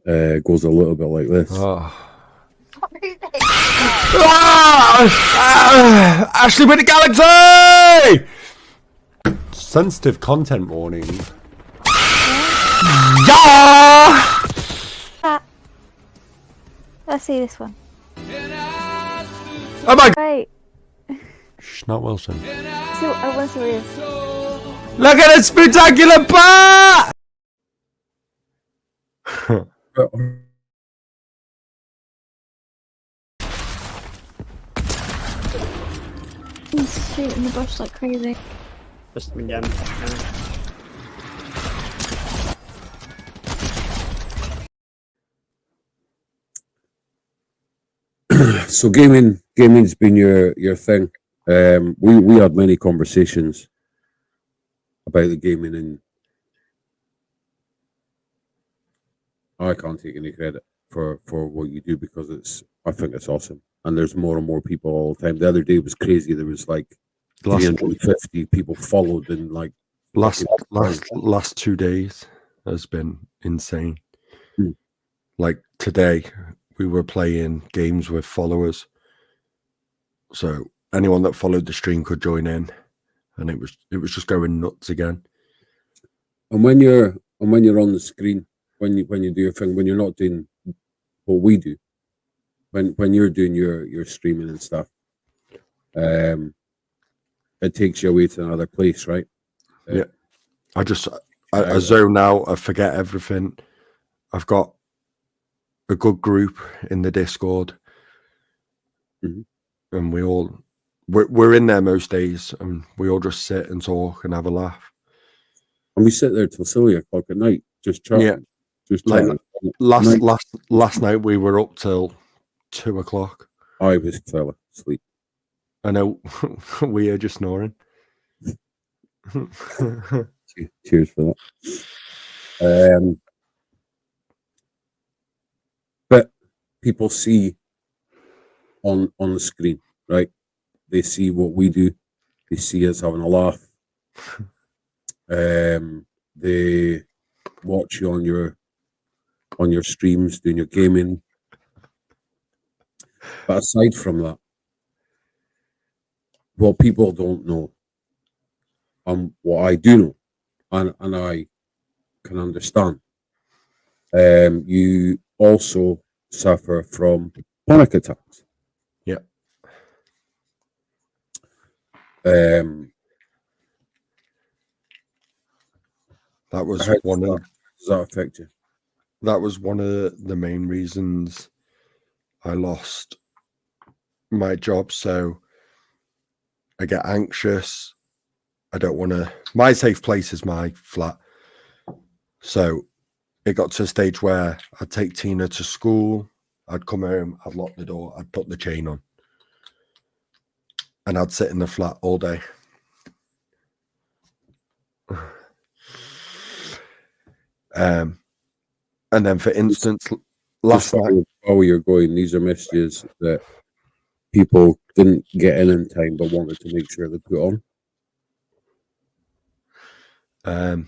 goes a little bit like this. Ashley with the Galaxy! Sensitive content warning. Yeah! Let's see this one. Oh my! Right. Schnott Wilson. So I want to see this. Look at the spectacular bat! He's shooting the bush like crazy. Just again. So gaming's been your thing. We had many conversations about the gaming, and I can't take any credit for what you do because I think it's awesome. And there's more and more people all the time. The other day was crazy. There was like 350 people followed, and like last 2 days has been insane. Like today, we were playing games with followers, so anyone that followed the stream could join in, and it was just going nuts again. And when you're on the screen, when you do your thing, when you're not doing what we do, when you're doing your streaming and stuff, it takes you away to another place, right? Yeah. I Yeah. zone out. I forget everything. I've got a good group in the Discord, Mhm. and we're in there most days, and we all just sit and talk and have a laugh. And we sit there till silly o'clock at night, just chatting. Yeah. Just Like chatting. last night we were up till 2 o'clock. I was fell asleep. I know we heard you snoring. Cheers for that. But people see on the screen, right? They see what we do. They see us having a laugh. They watch you on your streams doing your gaming. But aside from that, what people don't know, and what I do know, and I can understand, you also suffer from panic attacks. Yeah. That was How one of does that affect you? that was one of the main reasons I lost my job. So I get anxious. I don't want to. My safe place is my flat. So it got to a stage where I'd take Tina to school. I'd come home. I'd lock the door. I'd put the chain on, and I'd sit in the flat all day. And then, for instance, last Just night. while you're going, these are messages that people didn't get in time but wanted to make sure they put on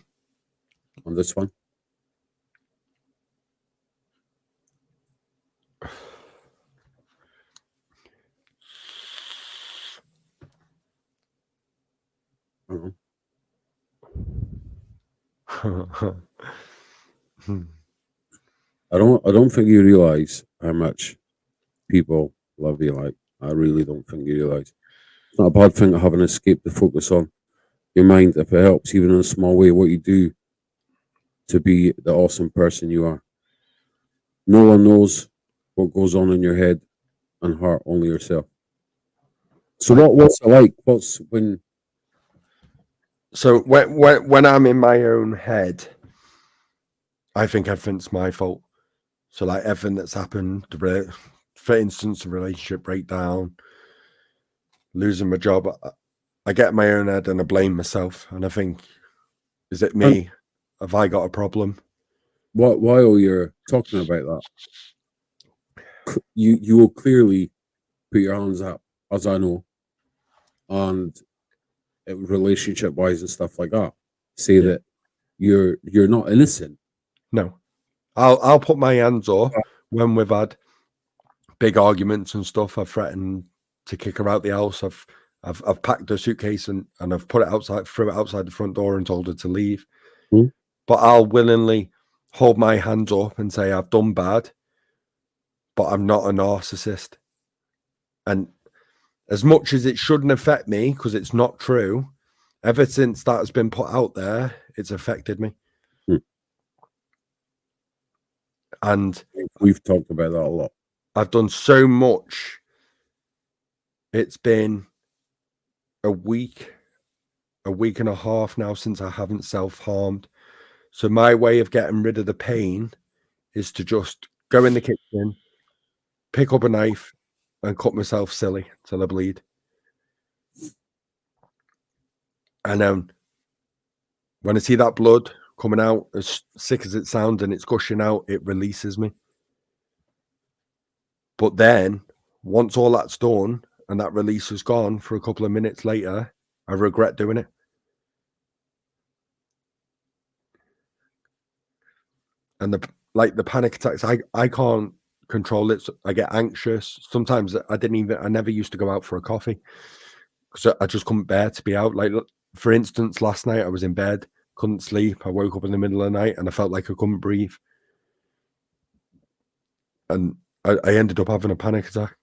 this one. I don't think you realize how much people love you. Like, I really don't think you realize. It's not a bad thing to have an escape to focus on your mind if it helps, even in a small way, what you do to be the awesome person you are. No one knows what goes on in your head and heart, only yourself. So what's it like? So when I'm in my own head, I think everything's my fault. So like everything that's happened, for instance, a relationship breakdown, losing my job, I get in my own head and I blame myself. And I think, is it me? Have I got a problem? While you're talking about that, you will clearly put your hands up, as I know, and relationship wise and stuff like that, say that you're not innocent. No, I'll put my hands up when we've had big arguments and stuff. I've threatened to kick her out the house. I've packed her suitcase and I've put it outside, threw it outside the front door and told her to leave. But I'll willingly hold my hands up and say I've done bad, but I'm not a narcissist. And as much as it shouldn't affect me, because it's not true, ever since that has been put out there, it's affected me. And we've talked about that a lot. I've done so much. It's been a week and a half now since I haven't self-harmed. So my way of getting rid of the pain is to just go in the kitchen, pick up a knife, and cut myself silly till I bleed. And then when I see that blood coming out, as sick as it sounds, and it's gushing out, it releases me. But then, once all that's done and that release is gone, for a couple of minutes later, I regret doing it. And the panic attacks, I can't control it. So I get anxious. Sometimes I never used to go out for a coffee because I just couldn't bear to be out. Like, for instance, last night I was in bed, couldn't sleep. I woke up in the middle of the night and I felt like I couldn't breathe. And I ended up having a panic attack.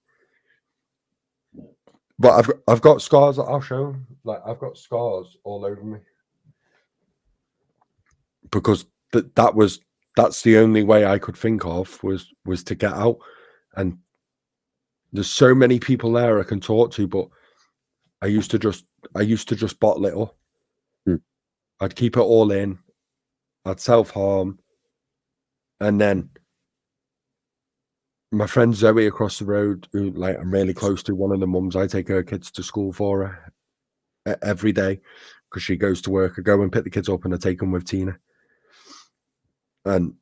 But I've got scars that I'll show. Like, I've got scars all over me. because that's the only way I could think of was to get out. And there's so many people there I can talk to, but I used to just bottle it up. I'd keep it all in. I'd self-harm. And then my friend Zoe across the road, who like I'm really close to, one of the mums, I take her kids to school for her every day because she goes to work. I go and pick the kids up and I take them with Tina. And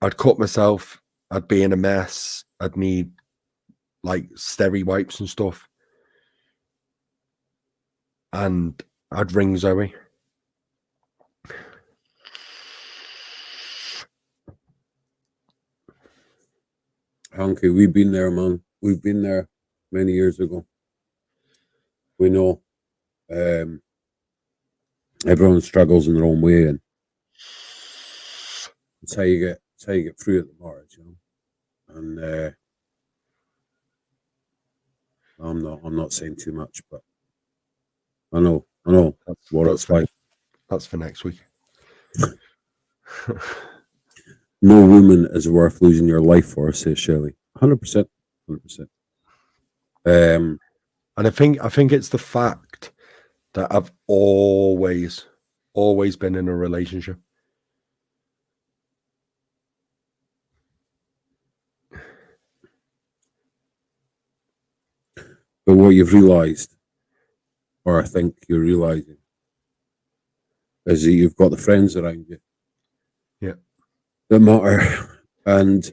I'd cut myself. I'd be in a mess. I'd need like steri wipes and stuff. And I'd ring Zoe. Hanky, we've been there, man. We've been there many years ago. We know everyone struggles in their own way, and it's how you get through it, the marriage, you know. And I'm not saying too much, but I know what it's like. That's for next week. No woman is worth losing your life for, says Shirley. 100%. 100%. And I think it's the fact that I've always been in a relationship. But what you've realised, or I think you're realising, is that you've got the friends around you. Yeah. That matter. And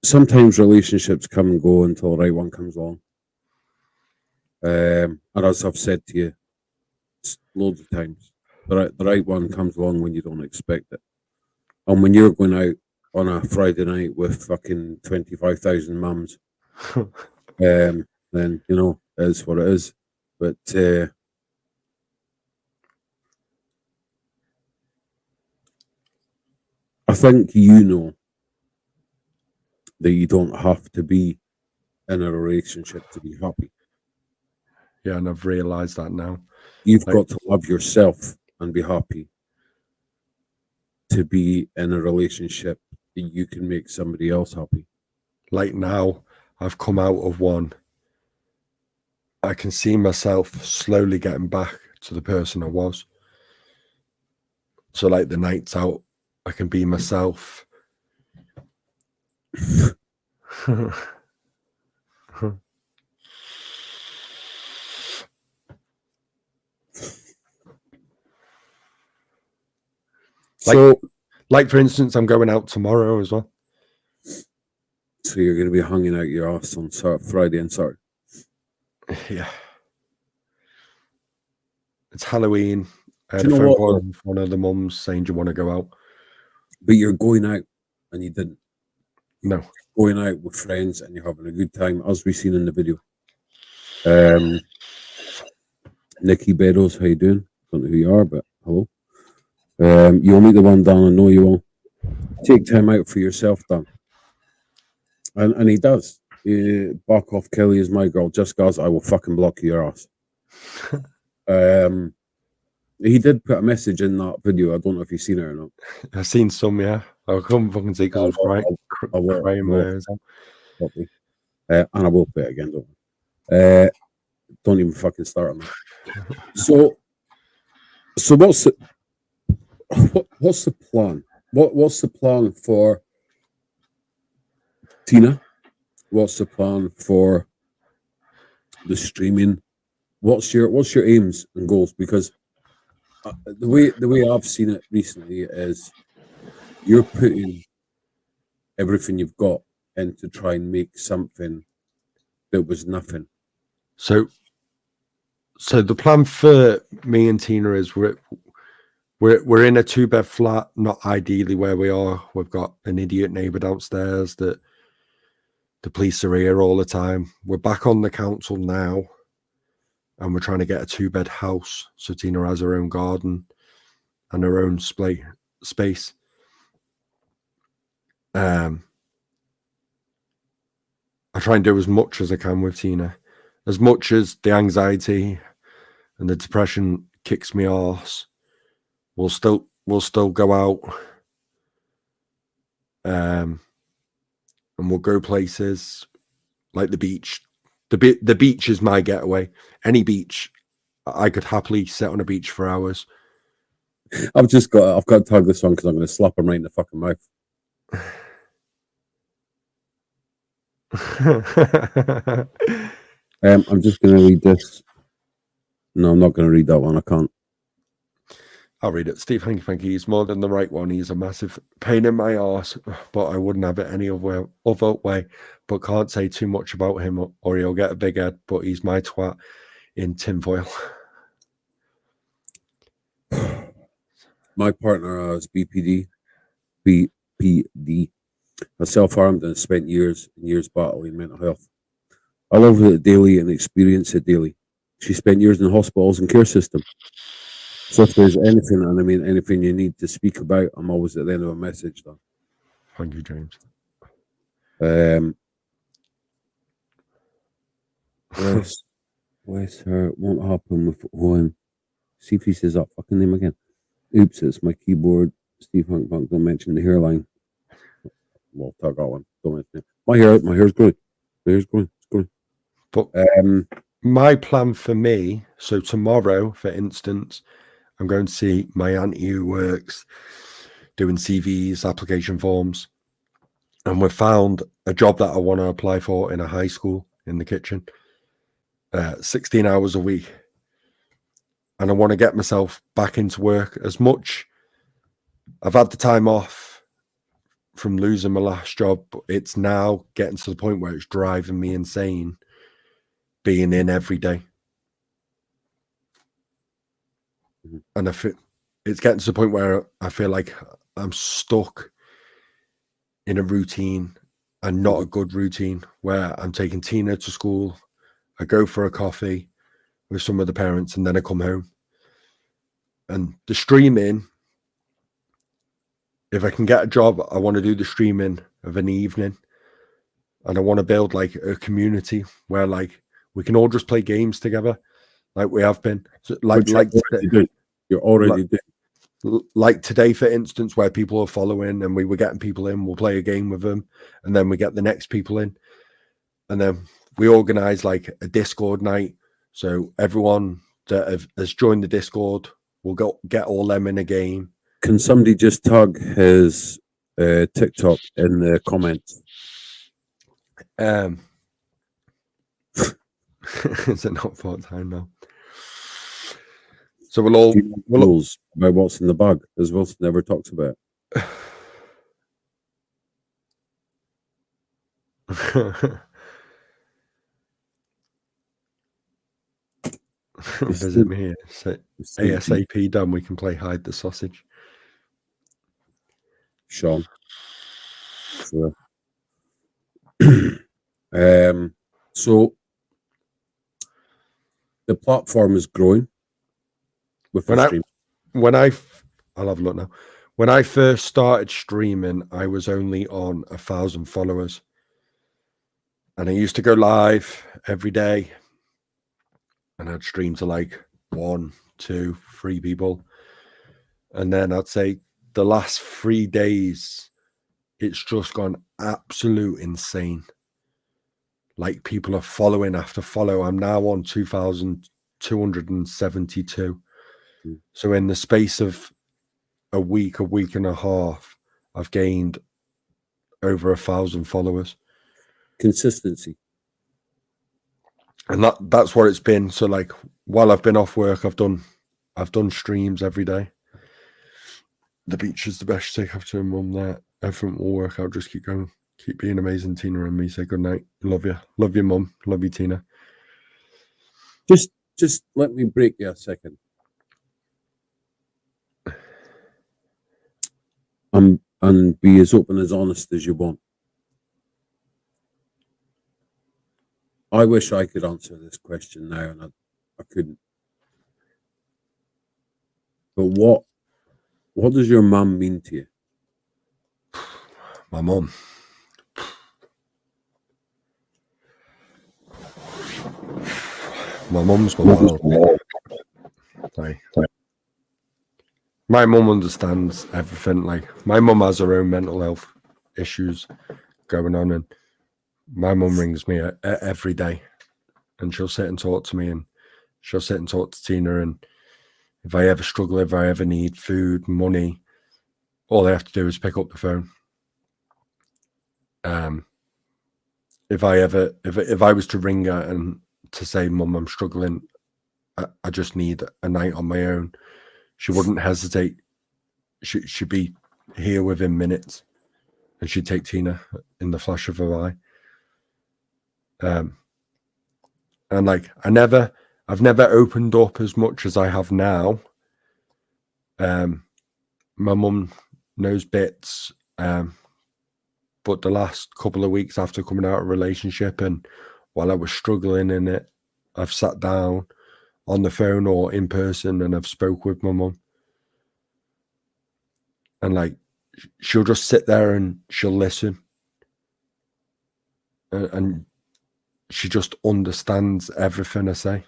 sometimes relationships come and go until the right one comes along. And as I've said to you loads of times, the right one comes along when you don't expect it. And when you're going out on a Friday night with fucking 25,000 mums, then, you know, it is what it is. But I think you know that you don't have to be in a relationship to be happy. Yeah, and I've realised that now. You've got to love yourself and be happy to be in a relationship that you can make somebody else happy. Like now, I've come out of one. I can see myself slowly getting back to the person I was. So like the nights out, I can be myself. Like for instance, I'm going out tomorrow as well. So you're going to be hanging out your ass on Friday and Saturday. Yeah. It's Halloween. I had Do a you know phone what? call from one of the mums saying, do you want to go out? But you're going out and you didn't. No. Going out with friends and you're having a good time, as we've seen in the video. Nikki Beddoes, how you doing? Don't know who you are, but hello. You'll meet the one, Dan. I know you will. Take time out for yourself, Dan. And he does. Back off, Kelly is my girl. Just guys, I will fucking block your ass. He did put a message in that video. I don't know if you've seen it or not. I've seen some, yeah. I couldn't fucking see because I was crying my eyes out. And I will put it again, don't even fucking start on that. So what's the plan? What's the plan for Tina? What's the plan for the streaming? What's your aims and goals? Because the way I've seen it recently is you're putting everything you've got in to try and make something that was nothing. So the plan for me and Tina is we're in a 2-bed flat, not ideally where we are. We've got an idiot neighbour downstairs that the police are here all the time. We're back on the council now, and we're trying to get a 2-bed house so Tina has her own garden and her own space. I try and do as much as I can with Tina, as much as the anxiety and the depression kicks me arse, we'll still go out, and we'll go places like the beach. The beach is my getaway. Any beach, I could happily sit on a beach for hours. I've got to tag this on because I'm going to slap him right in the fucking mouth. I'm just going to read this. No, I'm not going to read that one. I can't. I'll read it. Steve Hanky he's more than the right one. He's a massive pain in my arse, but I wouldn't have it any other way. But can't say too much about him or he'll get a big head. But he's my twat in tinfoil. My partner is BPD. I self-harmed and spent years and years battling mental health. I love it daily and experience it daily. She spent years in hospitals and care system. So if there's anything, and I mean anything you need to speak about, I'm always at the end of a message. Though. Thank you, James. Where's her? Won't happen with Owen. See if he says that fucking name again. Oops, it's my keyboard. Steve Hunk, don't mention the hairline. Well, tag that one. Don't mention it. My hair's growing. My hair's growing. It's growing. But my plan for me, so tomorrow, for instance, I'm going to see my auntie who works doing CVs, application forms, and we've found a job that I want to apply for in a high school in the kitchen, 16 hours a week. And I want to get myself back into work as much. I've had the time off from losing my last job, but it's now getting to the point where it's driving me insane being in every day. And it's getting to the point where I feel like I'm stuck in a routine and not a good routine where I'm taking Tina to school, I go for a coffee with some of the parents, and then I come home. And the streaming, if I can get a job, I want to do the streaming of an evening, and I want to build like a community where like we can all just play games together, like we have been. So, you're already doing. Like today, for instance, where people are following and we were getting people in, we'll play a game with them, and then we get the next people in, and then we organize like a Discord night. So everyone that has joined the Discord, we'll get all them in a game. Can somebody just tag his TikTok in the comments? Is it not part time now? So we'll all rules about what's in the bag, as Wilson never talks about. Visit me here. So ASAP done. We can play hide the sausage. Sean. Sure. So the platform is growing. With I'll have a look now. When I first started streaming, I was only on 1,000 followers, and I used to go live every day, and I'd stream to like 1, 2, 3 people, and then I'd say the last 3 days, it's just gone absolute insane. Like people are following after follow. I'm now on 2,272. So in the space of a week and a half, I've gained over 1,000 followers. Consistency. And that's what it's been. So like while I've been off work, I've done streams every day. The beach is the best take after mum there. Everything will work out. Just keep going. Keep being amazing, Tina and me. Say good night. Love you. Love you, mum. Love you, Tina. Just let me break you a second. And be as open as honest as you want. I wish I could answer this question now, and I couldn't. But what does your mum mean to you? My mum. My mum's my world. Like, my mum understands everything. Like, my mum has her own mental health issues going on, and my mum rings me every day, and she'll sit and talk to me, and she'll sit and talk to Tina. And if I ever struggle, if I ever need food, money, all I have to do is pick up the phone. If I was to ring her and to say, "Mum, I'm struggling, I just need a night on my own," she wouldn't hesitate. She'd be here within minutes, and she'd take Tina in the flash of her eye. And like, I've never opened up as much as I have now. My mum knows bits, but the last couple of weeks after coming out of a relationship, and while I was struggling in it, I've sat down on the phone or in person and I've spoke with my mum. And like, she'll just sit there and she'll listen. And she just understands everything I say.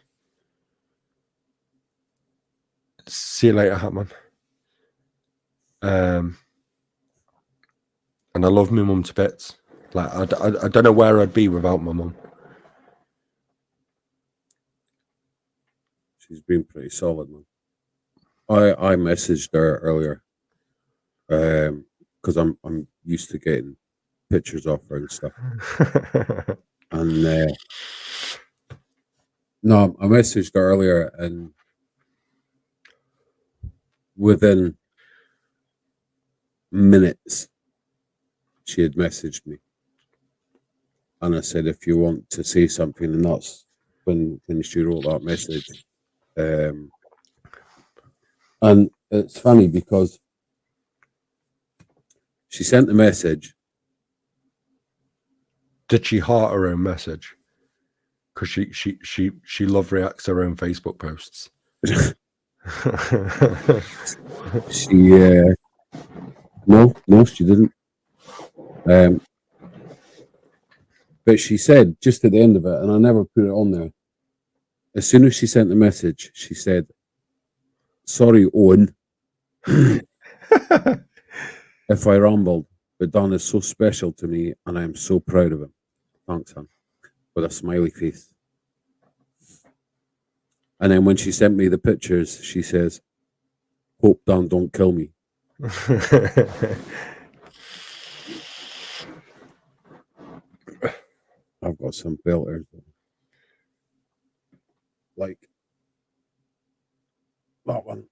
See you later, Hatman. And I love my mum to bits. Like, I don't know where I'd be without my mum. She's been pretty solid, man. I messaged her earlier because I'm used to getting pictures of her and stuff. And no, I messaged her earlier, and within minutes, she had messaged me, and I said, "If you want to say something," and that's when she wrote that message. And it's funny because she sent the message. Did she heart her own message? Because she love reacts her own Facebook posts. She no, she didn't. But she said just at the end of it, and I never put it on there. As soon as she sent the message, she said, "Sorry, Owen, if I rambled, but Dan is so special to me, and I am so proud of him. Thanks, son." With a smiley face. And then when she sent me the pictures, she says, "Hope Dan don't kill me." I've got some belters. Like that one.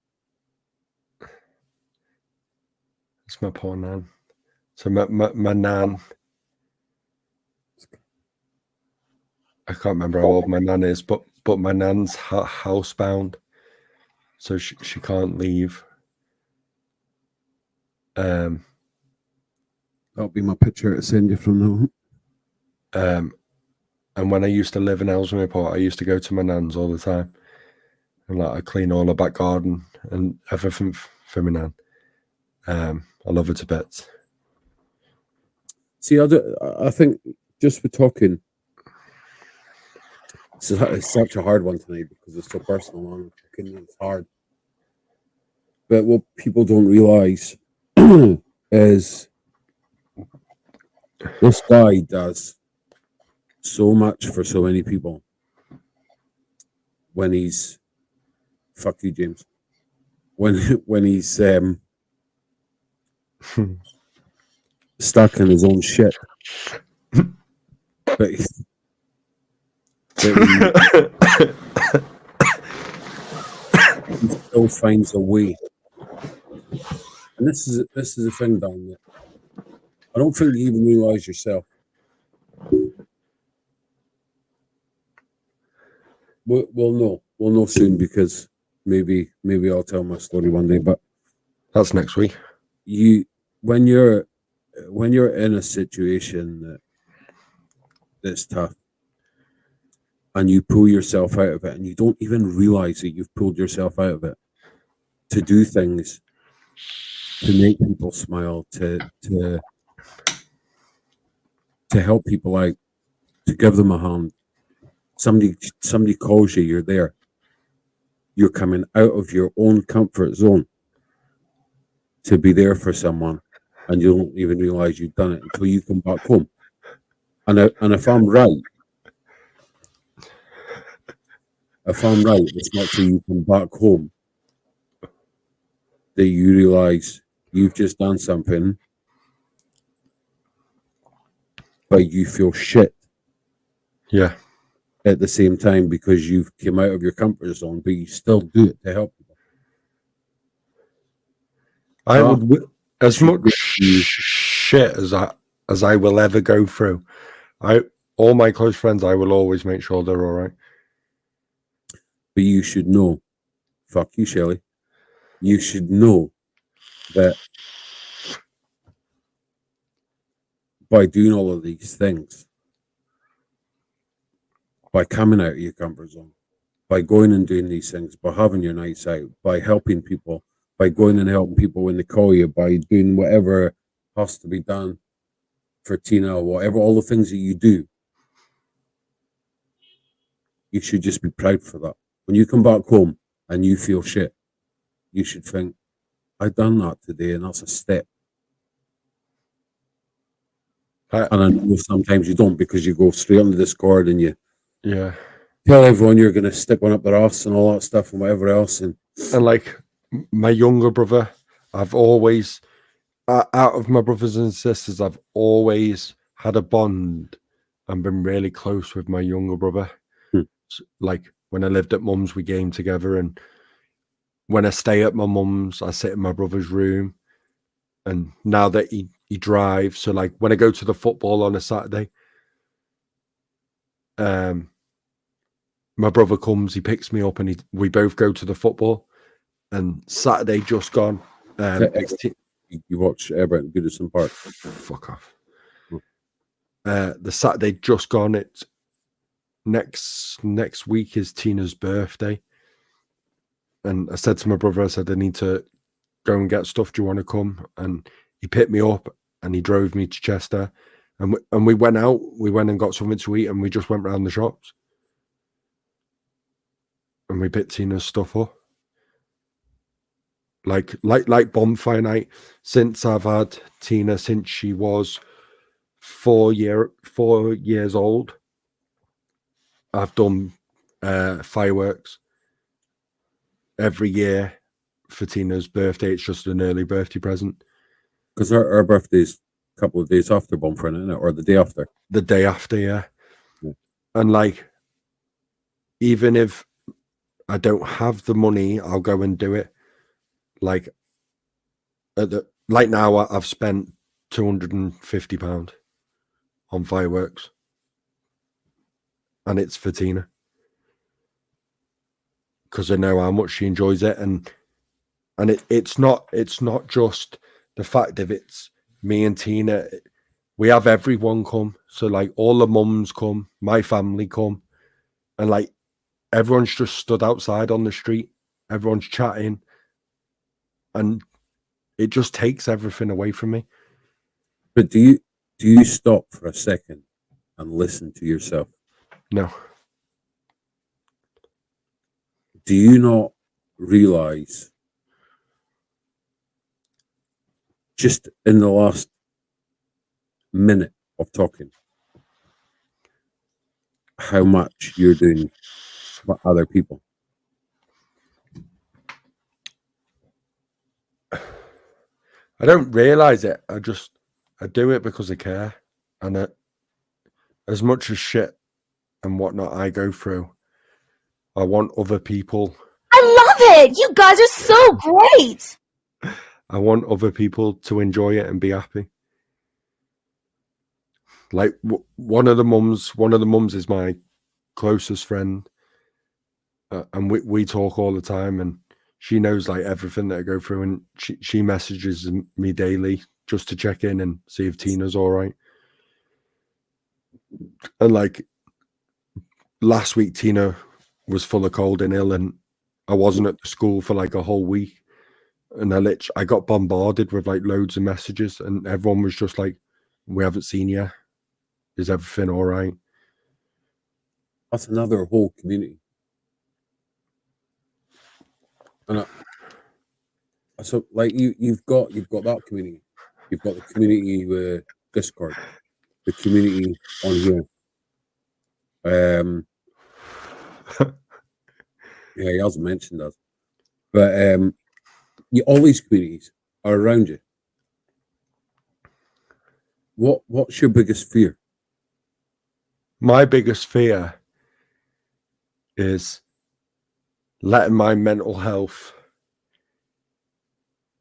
It's my poor nan. So my nan, I can't remember how old my nan is, but my nan's housebound, so she can't leave. That'll be my picture to send you from now. And when I used to live in Ellesmere Port, I used to go to my nan's all the time, and like I clean all her back garden and everything for my nan. I love her to bits. See, I think just for talking, it's such a hard one tonight because it's so personal, man. It's hard. But what people don't realize is this guy does so much for so many people when he's fuck you, James. When he's stuck in his own shit. But he still finds a way. And this is the thing, Dan, that I don't think you even realize yourself. We'll know soon, because maybe I'll tell my story one day. But that's next week. When you're in a situation that's tough, and you pull yourself out of it, and you don't even realize that you've pulled yourself out of it, to do things to make people smile, to help people out, to give them a hand. Somebody calls you, you're there. you're coming out of your own comfort zone to be there for someone, and you don't even realize you've done it until you come back home. And if I'm right, it's not till you come back home that you realize you've just done something, but you feel shit Yeah. at the same time because you've come out of your comfort zone, but you still do it to help people. I Ah. would, as much You- shit as I will ever go through. All my close friends, I will always make sure they're all right. But you should know, fuck you, Shelley. You should know that by doing all of these things, by coming out of your comfort zone, by going and doing these things, by having your nights out, by helping people, by going and helping people when they call you, by doing whatever has to be done for Tina or whatever, all the things that you do, you should just be proud for that. When you come back home and you feel shit, you should think, I done that today, and that's a step. And I know sometimes you don't, because you go straight on the Discord and you Yeah. tell everyone you're going to stick one up their ass and all that stuff and whatever else. And like my younger brother, I've always, out of my brothers and sisters, I've always had a bond and been really close with my younger brother. Like when I lived at mum's, we gamed together, and when I stay at my mum's, I sit in my brother's room. And now that he drives, so like when I go to the football on a Saturday, my brother comes, he picks me up, and we both go to the football. And Saturday just gone, you watch Everton Goodison Park. Fuck off. The Saturday just gone. It's next week is Tina's birthday, and I said to my brother, I said, I need to go and get stuff. Do you want to come? And he picked me up and he drove me to Chester, and we went out. We went and got something to eat, and we just went round the shops, and we picked Tina's stuff up. Like bonfire night. Since I've had Tina since she was 4 years old, I've done fireworks every year for Tina's birthday. It's just an early birthday present. Because our birthday's a couple of days after bonfire night, isn't it? Or the day after. The day after, yeah. And like, even if I don't have the money, I'll go and do it. Like, now, I've spent £250 on fireworks, and it's for Tina because I know how much she enjoys it, and it's not just the fact of it's me and Tina. We have everyone come, so like all the mums come, my family come, and like everyone's just stood outside on the street, everyone's chatting, and it just takes everything away from me. But do you stop for a second and listen to yourself? No. Do you not realize just in the last minute of talking how much you're doing for other people? I don't realize it. I do it because I care. And as much as shit and whatnot I go through, I want other people. I love it. You guys are so great. I want other people to enjoy it and be happy. Like one of the mums is my closest friend, and we talk all the time, and she knows like everything that I go through, and she messages me daily just to check in and see if Tina's all right. And like last week, Tina was full of cold and ill, and I wasn't at the school for like a whole week, and I got bombarded with like loads of messages, and everyone was just like, "We haven't seen you. Is everything all right?" That's another whole community. And so, like you've got that community. You've got the community with Discord, the community on here. Yeah, he hasn't mentioned that, but all these communities are around you. What's your biggest fear? My biggest fear is letting my mental health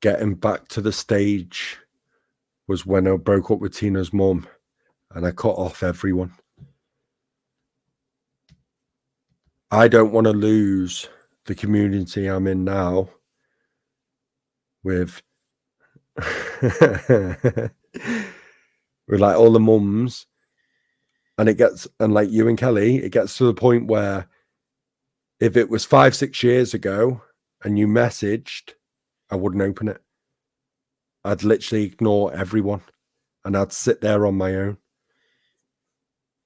getting back to the stage was when I broke up with Tina's mum and I cut off everyone. I don't want to lose the community I'm in now with with like all the mums, and like you and Kelly, it gets to the point where if it was 5-6 years ago and you messaged, I wouldn't open it. I'd literally ignore everyone and I'd sit there on my own.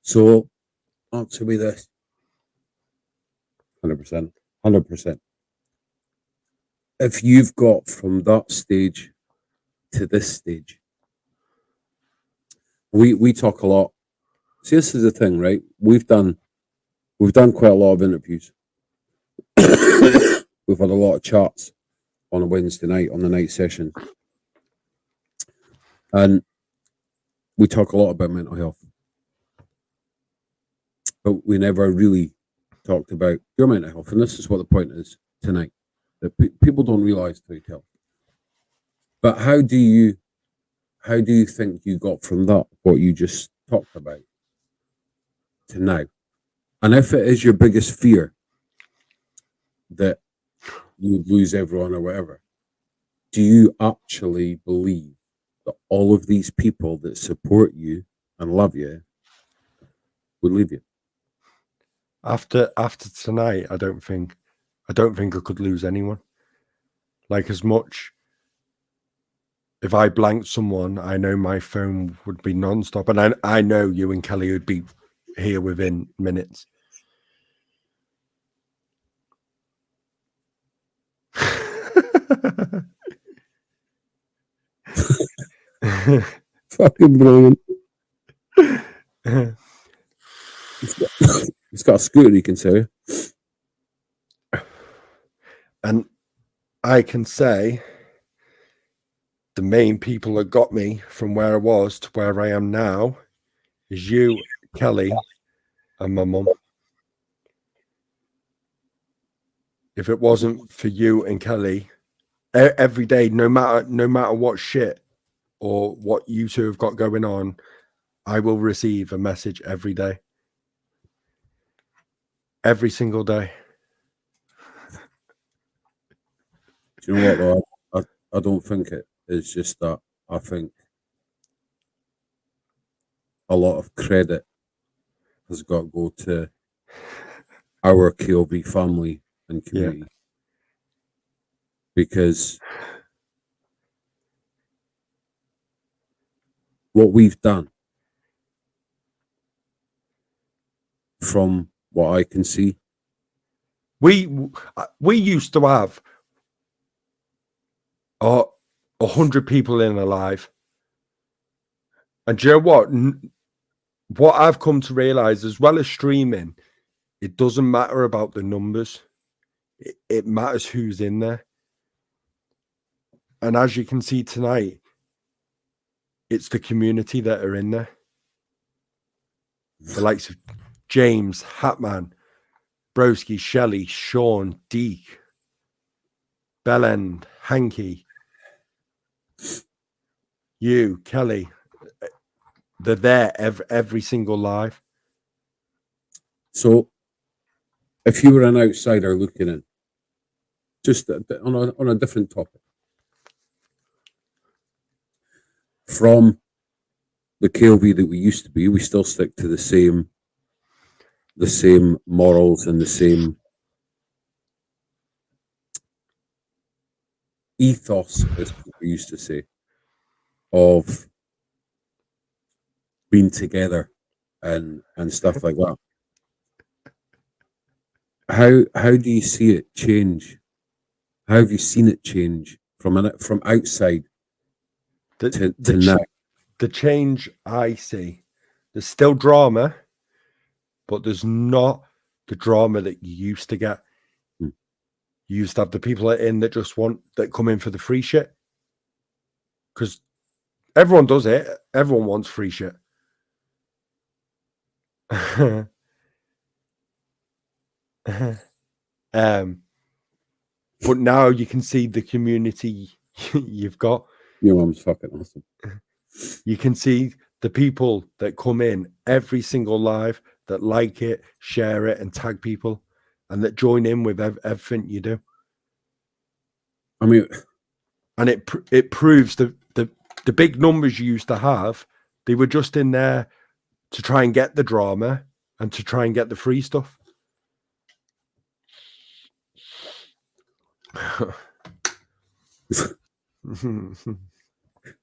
So answer me this. 100%. 100%. If you've got from that stage to this stage, we talk a lot. See, this is the thing, right? We've done quite a lot of interviews. We've had a lot of chats on a Wednesday night, on the night session. And we talk a lot about mental health. But we never really talked about your mental health. And this is what the point is tonight. That people don't realise till you tell. But how do you think you got from that, what you just talked about, to now? And if it is your biggest fear that you lose everyone or whatever, do you actually believe that all of these people that support you and love you would leave you? After tonight, I don't think I could lose anyone. Like, as much, if I blanked someone, I know my phone would be non-stop, and I know you and Kelly would be here within minutes. Fucking brilliant. He's got a scooter he can sell you. And I can say the main people that got me from where I was to where I am now is you, Kelly, and my mum. If it wasn't for you and Kelly, every day, no matter what shit or what you two have got going on, I will receive a message every day. Every single day. Do you know what, though? I don't think it is just that. I think a lot of credit has got to go to our KLB family and community. Because what we've done, from what I can see, we used to have 100 people in alive, and do you know what? What I've come to realize, as well as streaming, it doesn't matter about the numbers. It matters who's in there. And as you can see tonight, it's the community that are in there. The likes of James, Hatman, Broski, Shelley, Sean, Deke, Bellend, Hanky, you, Kelly. They're there every single live. So if you were an outsider looking in, just on a different topic, from the KLB that we used to be, we still stick to the same morals and the same ethos, as people used to say, of being together and stuff like that. How do you see it change? How have you seen it change from outside The, to the, now? the change I see, there's still drama, but there's not the drama that you used to get. Hmm. You used to have the people that come in for the free shit. Because everyone does it. Everyone wants free shit. But now you can see the community you've got. Your mum's fucking awesome. You can see the people that come in every single live that like it, share it, and tag people, and that join in with everything you do. I mean, And it proves the big numbers you used to have, they were just in there to try and get the drama and to try and get the free stuff.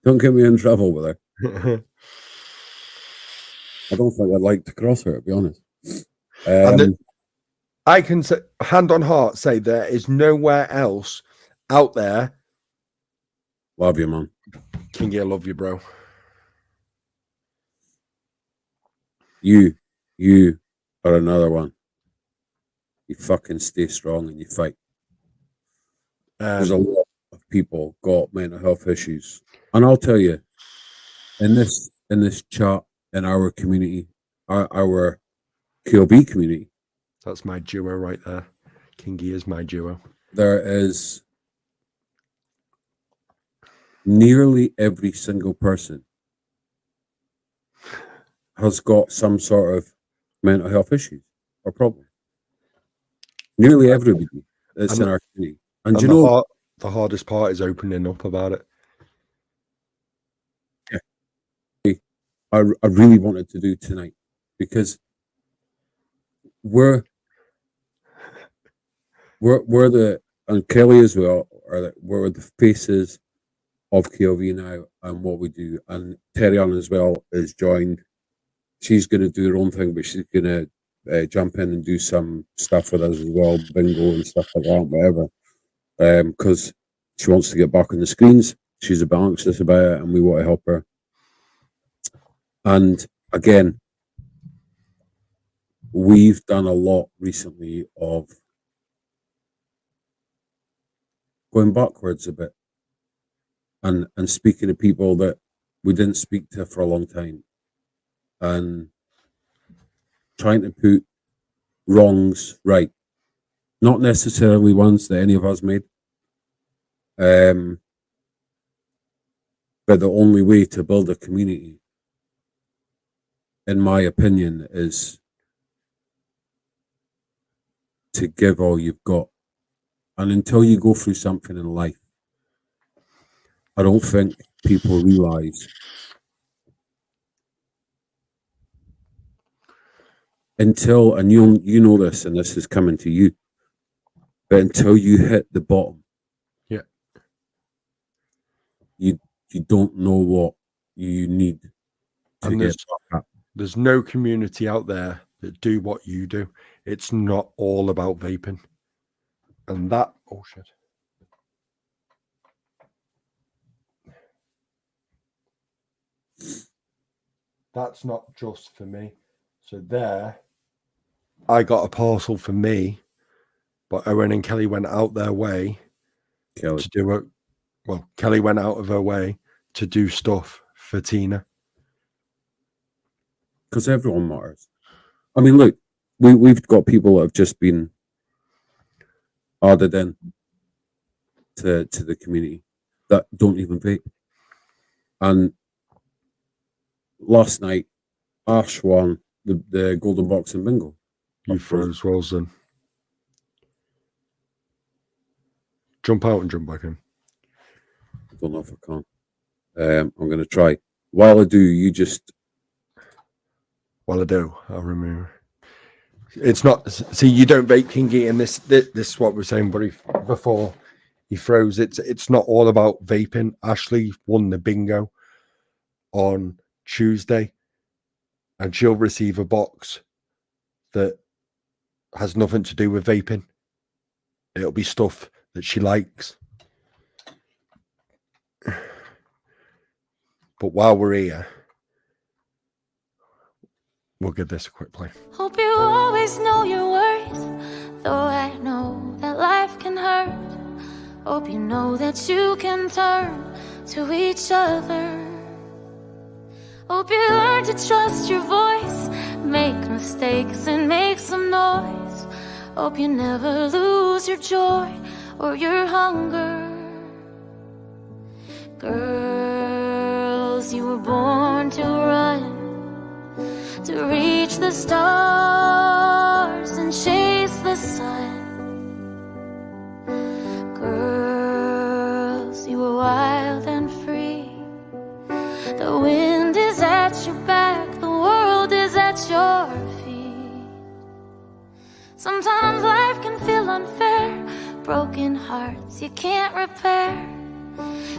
don't get me in trouble with her. I don't think I'd like to cross her, to be honest. And I can say, hand on heart, say there is nowhere else out there. Love you, man. Kingy, I love you, bro. You are another one. You fucking stay strong and you fight. There's a lot of people got mental health issues, and I'll tell you, in this chat, in our community, our KOB community, that's my duo right there. Kingy is my duo. there is nearly every single person has got some sort of mental health issues or problem. Nearly everybody that's in our community. And you know, the hardest part is opening up about it. I really wanted to do tonight because we're the, and Kelly as well, we're the faces of KLV now and what we do. And Terry-Ann as well is joined. She's going to do her own thing, but she's going to jump in and do some stuff with us as well, bingo and stuff like that, whatever. Because she wants to get back on the screens. She's a bit anxious about it, and we want to help her. And again, we've done a lot recently of going backwards a bit and speaking to people that we didn't speak to for a long time and trying to put wrongs right. Not necessarily ones that any of us made. But the only way to build a community, in my opinion, is to give all you've got. And until you go through something in life, I don't think people realize until, and you know this, and this is coming to you, but until you hit the bottom, yeah, you don't know what you need to and get back up. There's no community out there that do what you do. It's not all about vaping. And that, oh shit. That's not just for me. So there, I got a parcel for me, but Owen and Kelly went out their way to do it. Well, Kelly went out of her way to do stuff for Tina. Because everyone matters. I mean, look, we've got people that have just been added in to the community that don't even vape. And last night, Ash won the Golden Box and Bingo. You froze, Wilson. Jump out and jump back in. I don't know if I can. I'm going to try. While I do, you just... While I do, I'll remove. It's not... See, you don't vape, Kingy, and this is what we're saying, but before he froze, it's not all about vaping. Ashley won the bingo on Tuesday, and she'll receive a box that has nothing to do with vaping. It'll be stuff that she likes. But while we're here, we'll give this a quick play. Hope you always know your worth, though I know that life can hurt. Hope you know that you can turn to each other. Hope you learn to trust your voice, make mistakes and make some noise. Hope you never lose your joy or your hunger. Girls, you were born to run, to reach the stars and chase the sun. Girls, you were wild and free. The wind is at your back, the world is at your feet. Sometimes life can feel unfair, broken hearts you can't repair.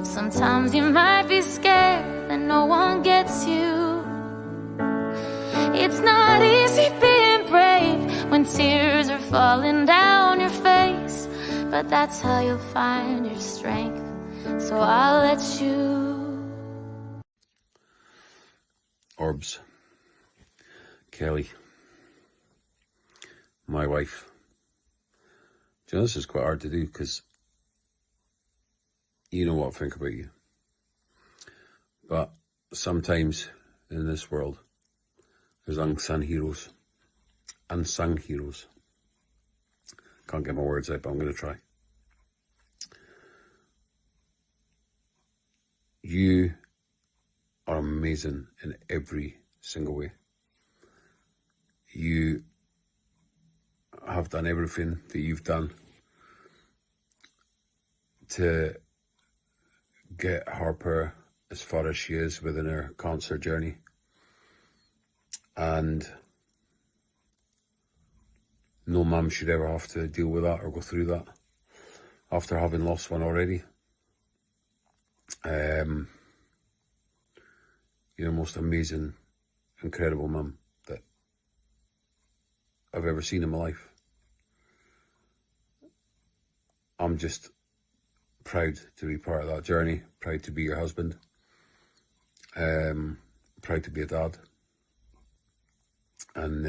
Sometimes you might be scared that no one gets you. It's not easy being brave when tears are falling down your face, but that's how you'll find your strength, so I'll let you. Orbs, Kelly, my wife. Do you know, this is quite hard to do because you know what I think about you. But sometimes in this world, there's unsung heroes. Unsung heroes. Can't get my words out, but I'm going to try. You are amazing in every single way. You have done everything that you've done to get Harper as far as she is within her cancer journey. And no mum should ever have to deal with that or go through that after having lost one already. You're the most amazing, incredible mum that I've ever seen in my life. I'm just proud to be part of that journey, proud to be your husband, proud to be a dad. And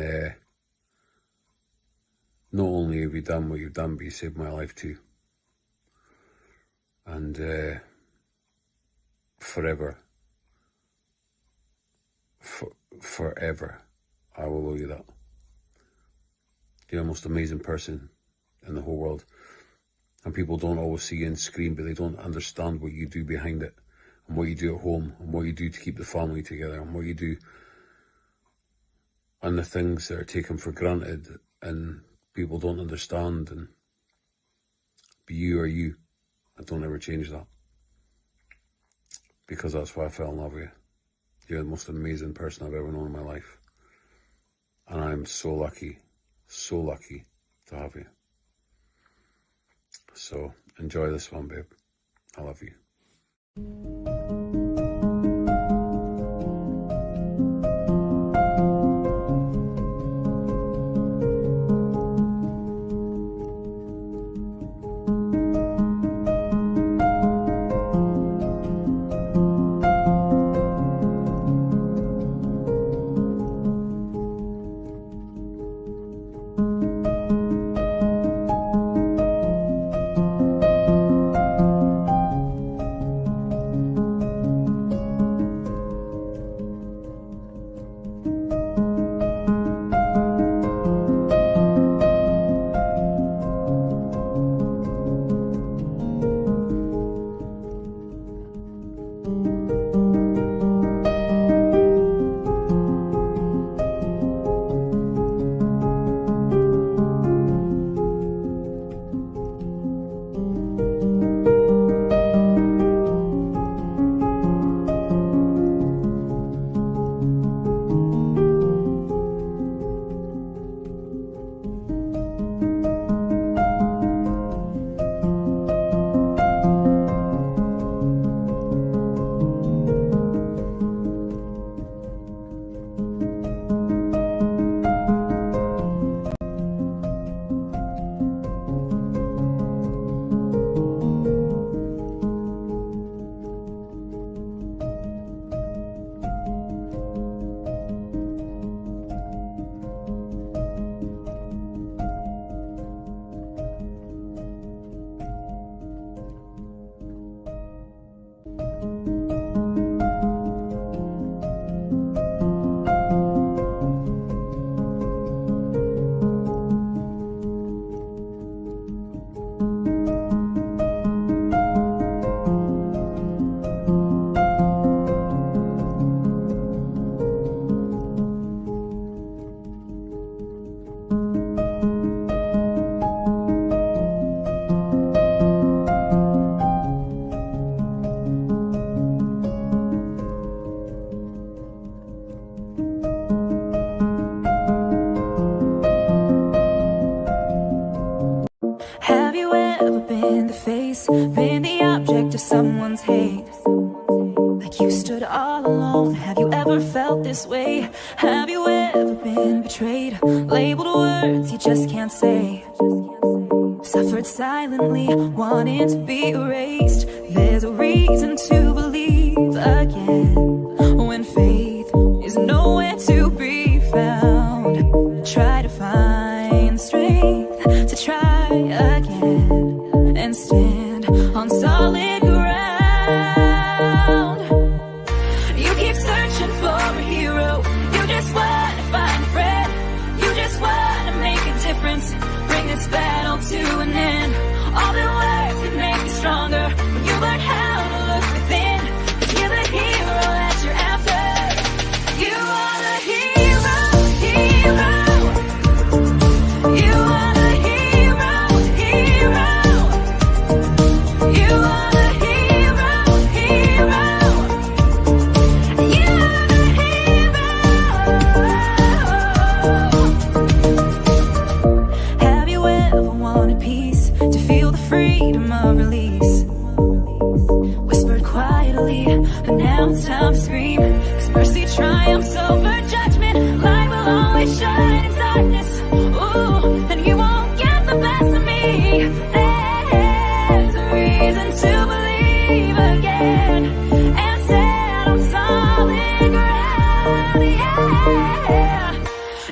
not only have you done what you've done, but you saved my life too. And forever, forever, I will owe you that. You're the most amazing person in the whole world. And people don't always see you on screen, but they don't understand what you do behind it, and what you do at home, and what you do to keep the family together, and what you do, and the things that are taken for granted and people don't understand. And but you are you. I don't ever change that, because that's why I fell in love with you. You're the most amazing person I've ever known in my life, and I'm so lucky to have you. So enjoy this one, babe. I love you. to someone's hate. Like you stood all alone. Have you ever felt this way? Have you ever been betrayed? Labeled words you just can't say. Suffered silently, wanting to be erased. There's a reason to believe again when faith is nowhere to be found. Try to find strength to try again and stand on solid ground. You keep searching for a hero. You just want to find a friend. You just want to make a difference. Bring this battle to an end. All the words that make you stronger. When you learn how to look within, 'cause you're the hero that you're after. You are the hero, hero. You are the hero, hero. You are the hero, hero. You are the hero. Have you ever wanted peace? To feel the freedom of release? Whispered quietly, but now it's time to scream. 'Cause mercy triumphs over judgment. Light will always shine in darkness. Ooh, and you won't get the best of me. There's a reason to believe again and stand on solid ground. Yeah.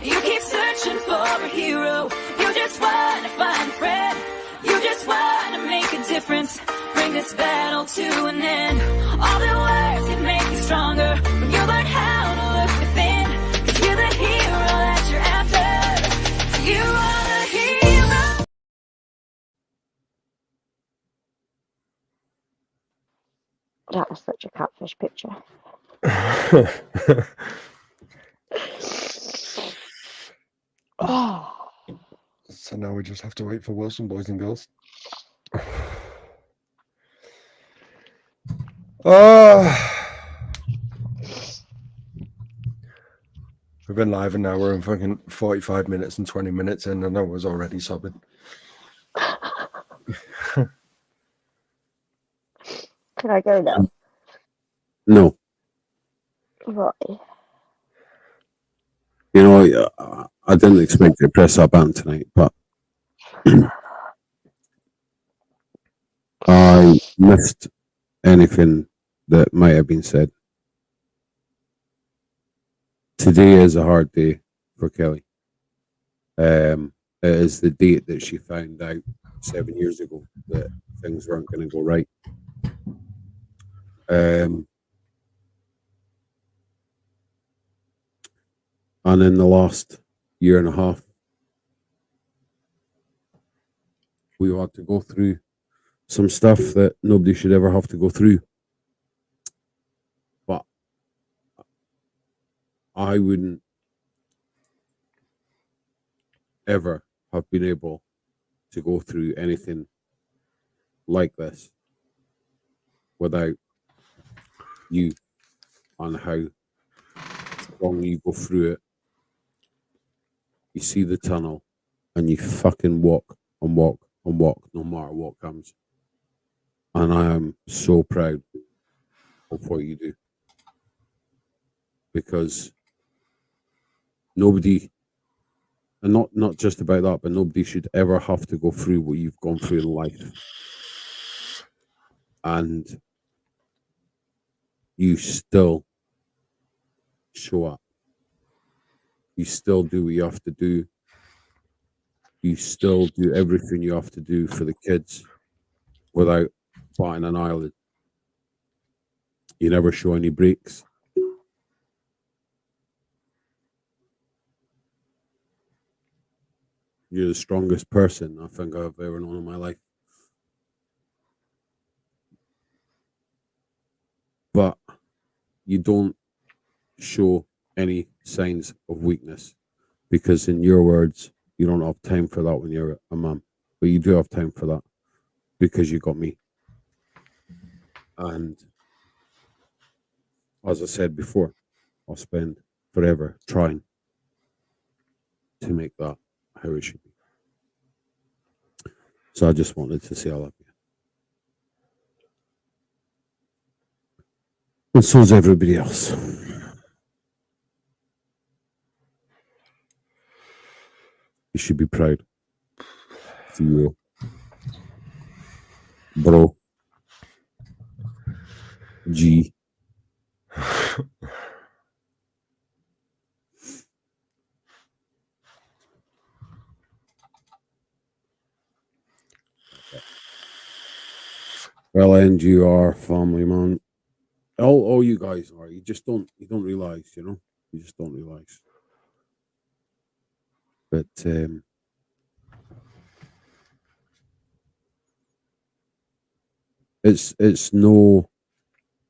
You keep searching for a hero. You just want to find a friend. You just want to make a difference. Bring this battle to an end. All the words that make you stronger. When you learn how to look within, 'cause you're the hero that you're after. You are the hero. That was such a catfish picture. Oh, So now we just have to wait for Wilson, boys and girls. We've been live an hour and fucking 45 minutes and 20 minutes in, and I was already sobbing. can I go now? No. Right. You know, I didn't expect to press that button tonight, but I missed anything that might have been said. Today is a hard day for Kelly. It is the date that she found out 7 years ago that things weren't going to go right. And in the last year and a half, we had to go through some stuff that nobody should ever have to go through. But I wouldn't ever have been able to go through anything like this without you and how strong you go through it. You see the tunnel and you fucking walk and walk and walk no matter what comes. And I am so proud of what you do. Because nobody, and not just about that, but nobody should ever have to go through what you've gone through in life. And you still show up. You still do what you have to do. You still do everything you have to do for the kids without batting an eyelid. You never show any breaks. You're the strongest person I think I've ever known in my life. But you don't show any signs of weakness because, in your words, you don't have time for that when you're a mum. But you do have time for that because you got me. And as I said before, I'll spend forever trying to make that how it should be. So I just wanted to say I love you. And so's everybody else. You should be proud. CEO. Bro. G. Well, and you are family, man. All you guys are. You don't realize, you know. You just don't realize. But it's no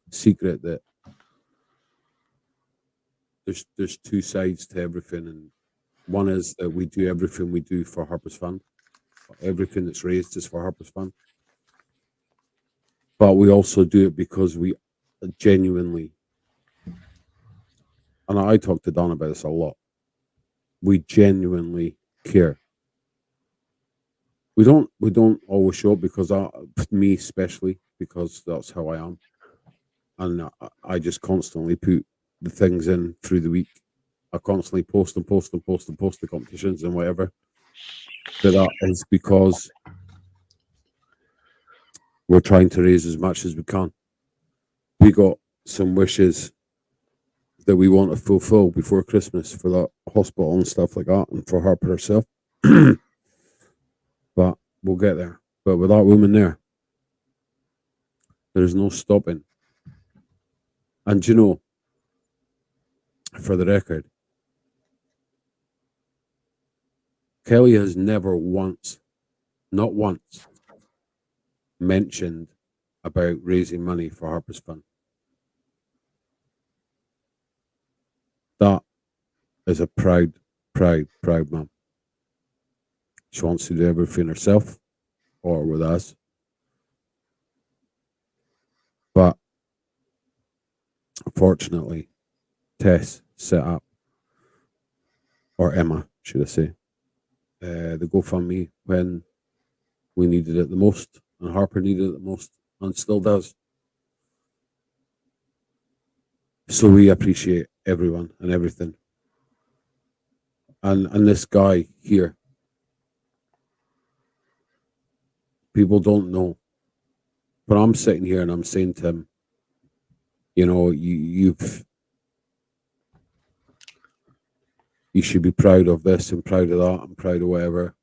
secret that there's two sides to everything, and one is that we do everything we do for Harper's Fund. Everything that's raised is for Harper's Fund. But we also do it because we genuinely, and I talk to Don about this a lot, we genuinely care. We don't always show up because me especially, because that's how I am. And I just constantly put the things in through the week. I constantly post the competitions and whatever. But that is because we're trying to raise as much as we can. We got some wishes that we want to fulfill before Christmas for that hospital and stuff like that, and for Harper herself. But we'll get there. But with that woman there's no stopping. And you know, for the record, Kelly has never once, not once, mentioned about raising money for Harper's Fund. That is a proud mum. She wants to do everything herself or with us. But unfortunately, Tess set up, or Emma, should I say, the GoFundMe when we needed it the most, and Harper needed it the most, and still does. So we appreciate everyone and everything. And this guy here, people don't know, but I'm sitting here and I'm saying to him, you know, you should be proud of this and proud of that and proud of whatever.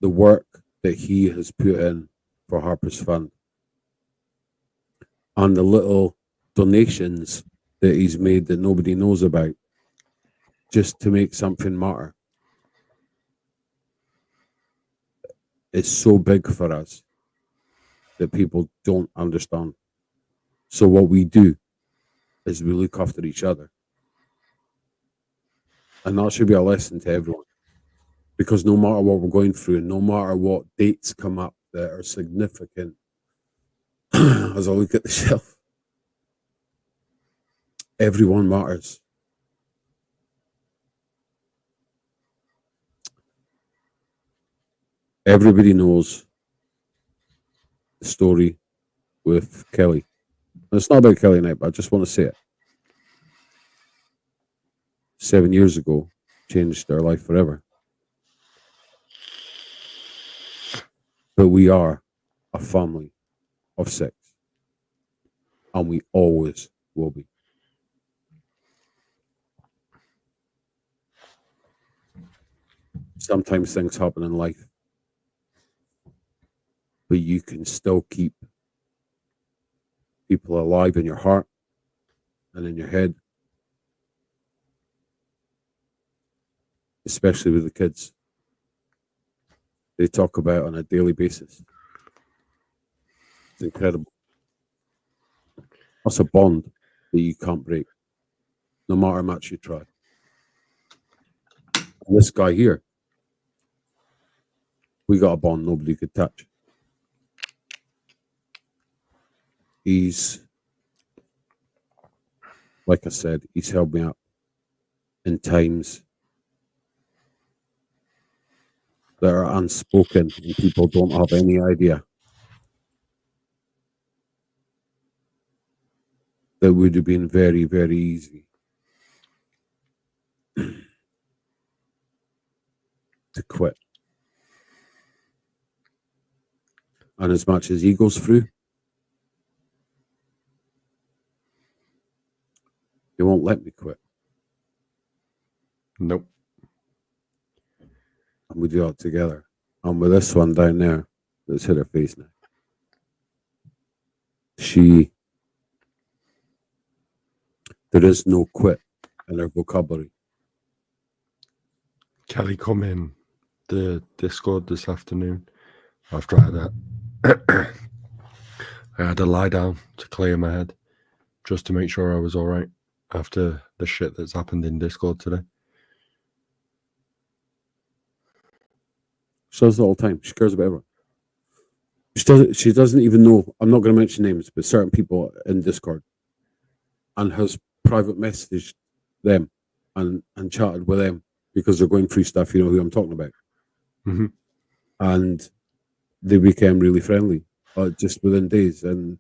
The work that he has put in for Harper's Fund and the little donations that he's made that nobody knows about just to make something matter. It's so big for us that people don't understand. So what we do is we look after each other. And that should be a lesson to everyone. Because no matter what we're going through, and no matter what dates come up that are significant, as I look at the shelf, everyone matters. Everybody knows the story with Kelly. And it's not about Kelly and I, but I just want to say it. 7 years ago, changed their life forever. But we are a family of 6. And we always will be. Sometimes things happen in life, but you can still keep people alive in your heart and in your head, especially with the kids. They talk about on a daily basis. It's incredible. That's a bond that you can't break, no matter how much you try. And this guy here, we got a bond nobody could touch. He's, like I said, he's held me up in times that are unspoken and people don't have any idea. that would have been very, very easy to quit. And as much as he goes through, he won't let me quit. Nope. And we do it together. And with this one down there that's hit her face now, there is no quit in her vocabulary. Kelly come in the Discord this afternoon after I had to lie down to clear my head just to make sure I was all right after the shit that's happened in Discord today. She does it all the time. She cares about everyone. She doesn't even know. I'm not going to mention names, but certain people in Discord, and has private messaged them and chatted with them because they're going through stuff. You know who I'm talking about. Mm-hmm. And they became really friendly just within days. And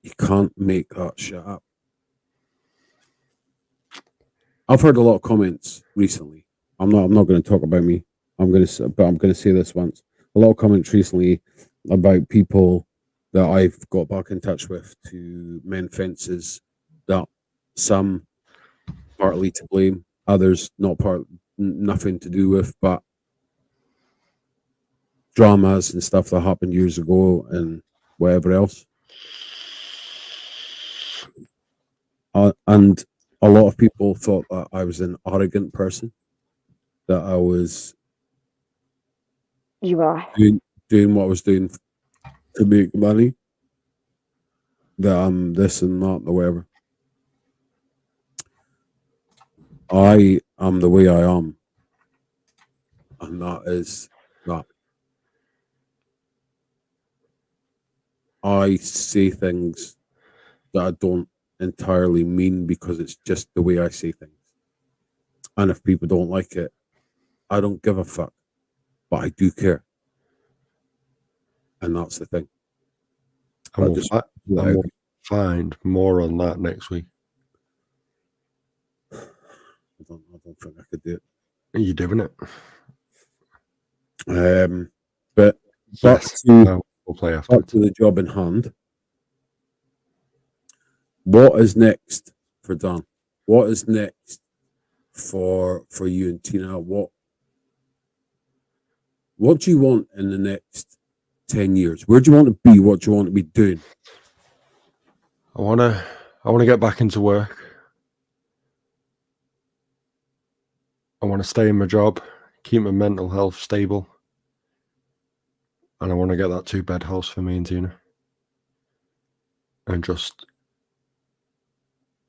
you can't make that shit up. I've heard a lot of comments recently. I'm not going to talk about me. I'm going to say this once. A lot of comments recently about people that I've got back in touch with to mend fences, that some partly to blame, others nothing to do with, but dramas and stuff that happened years ago and whatever else. And a lot of people thought that I was an arrogant person, that I was You are. doing what I was doing to make money, that I'm this and that or whatever. I am the way I am, and that is that. I say things that I don't entirely mean because it's just the way I say things. And if people don't like it, I don't give a fuck, but I do care. And that's the thing. And we'll find more on that next week. I don't think I could do it. Are you doing it? But Yes. we'll play after. back to the job in hand. What is next for Dan? What is next for you and Tina? What do you want in the next 10 years? Where do you want to be? What do you want to be doing? I want to get back into work. I want to stay in my job, keep my mental health stable, and I want to get that 2-bed house for me and Tina, and just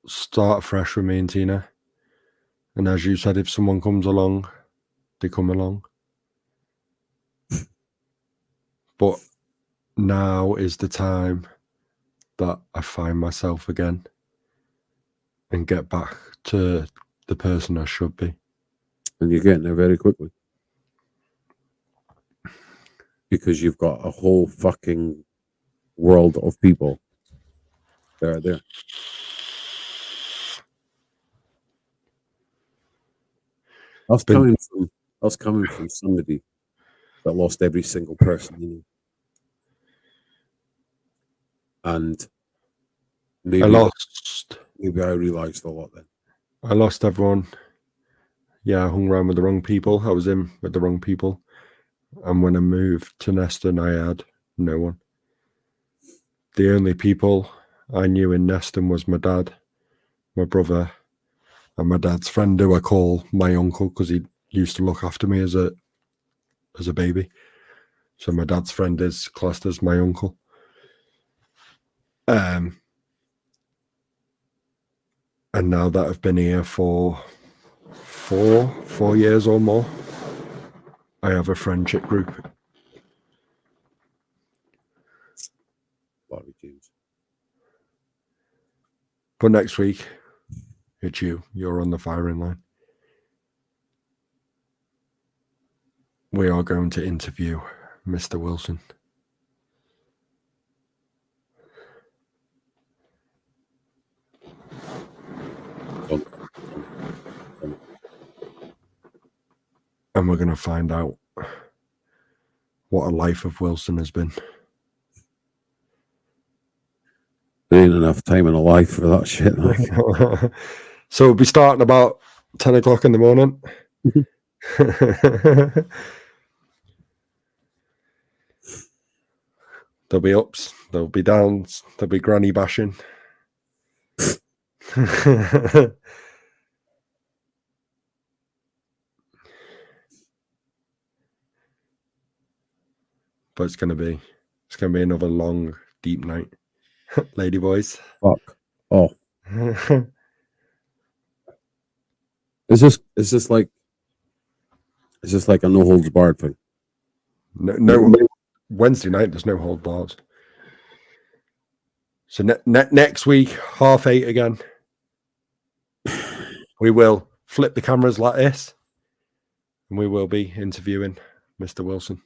start fresh with me and Tina. And as you said, if someone comes along, they come along. But now is the time that I find myself again and get back to the person I should be. And you're getting there very quickly. Because you've got a whole fucking world of people that are there. That's coming from somebody that lost every single person, you know. And maybe I realized a lot then. I lost everyone. Yeah, I hung around with the wrong people. I was in with the wrong people. And when I moved to Neston, I had no one. The only people I knew in Neston was my dad, my brother, and my dad's friend, who I call my uncle because he used to look after me as a baby. So my dad's friend is classed as my uncle. And now that I've been here for 4 years or more, I have a friendship group. Barry James. But next week, it's you. You're on the firing line. We are going to interview Mr. Wilson. And we're going to find out what a life of Wilson has been. There ain't enough time in a life for that shit. Like. So we'll be starting about 10 o'clock in the morning. There'll be ups, there'll be downs, there'll be granny bashing. But it's gonna be another long, deep night. Lady boys. Fuck. Oh. Is this like a no holds barred thing? No Wednesday night there's no hold bars. So next week, 8:30 again. We will flip the cameras like this, and we will be interviewing Mr. Wilson.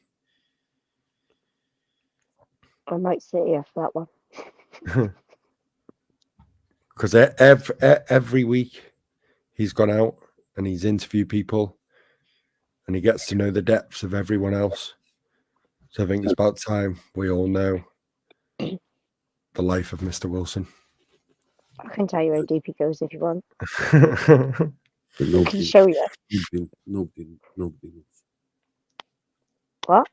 I might sit here for that one. Because every week he's gone out and he's interviewed people and he gets to know the depths of everyone else. So I think it's about time we all know the life of Mr. Wilson. I can tell you how deep he goes if you want. But I can show you. Nobody knows. What?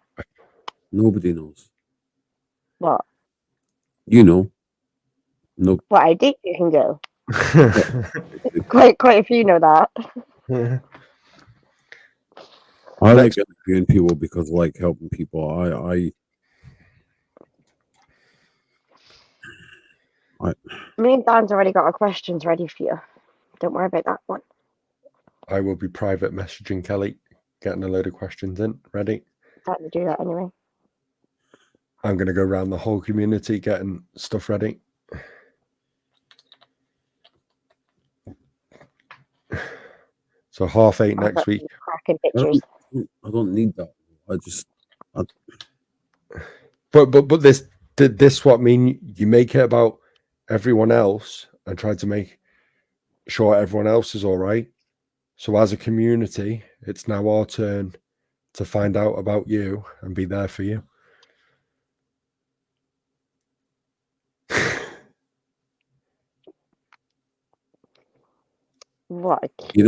Nobody knows. What? You know. No. What, how deep you can go? Quite a few know that. I like interviewing people because I like helping people. Me and Dan's already got our questions ready for you. Don't worry about that one. I will be private messaging Kelly, getting a load of questions in. Ready? Time to do that anyway. I'm going to go around the whole community getting stuff ready. So 8:30 next week. Cracking pictures. I don't need that. But this what I mean. You make it about everyone else and try to make sure everyone else is all right. So as a community, it's now our turn to find out about you and be there for you. What a You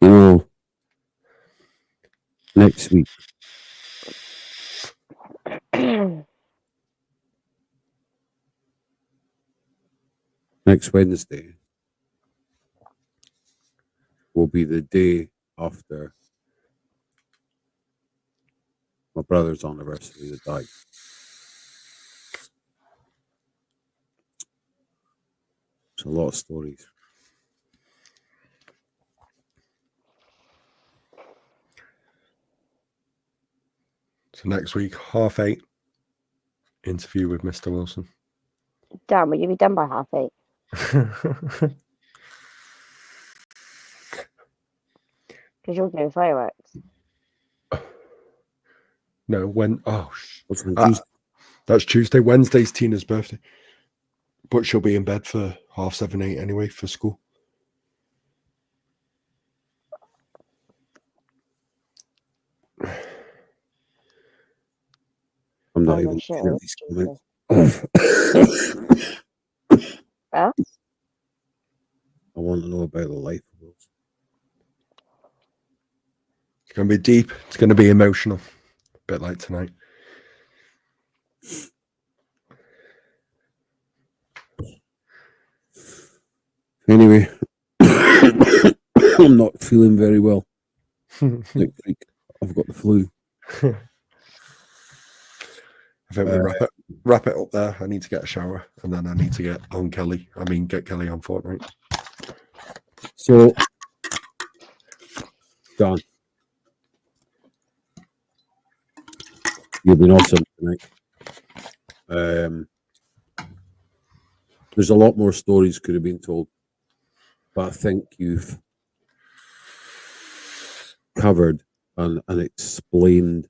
know, next week. Next Wednesday will be the day after my brother's anniversary that died. It's a lot of stories. So next week, 8:30, interview with Mr. Wilson. Dan, will you be done by 8:30? Because you're doing fireworks. No, when? Oh, What's on Tuesday? that's Tuesday. Wednesday's Tina's birthday. But she'll be in bed for 7:30, 8 anyway for school. I'm not Oh, even shit. sure these comments. Well, I want to know about the life of those. It's going to be deep. It's going to be emotional. A bit like tonight. Anyway, I'm not feeling very well. Next week, I've got the flu. I think we wrap it up there. I need to get a shower and then I need to get Kelly on Fortnite. So, Don, you've been awesome tonight. There's a lot more stories could have been told, but I think you've covered and explained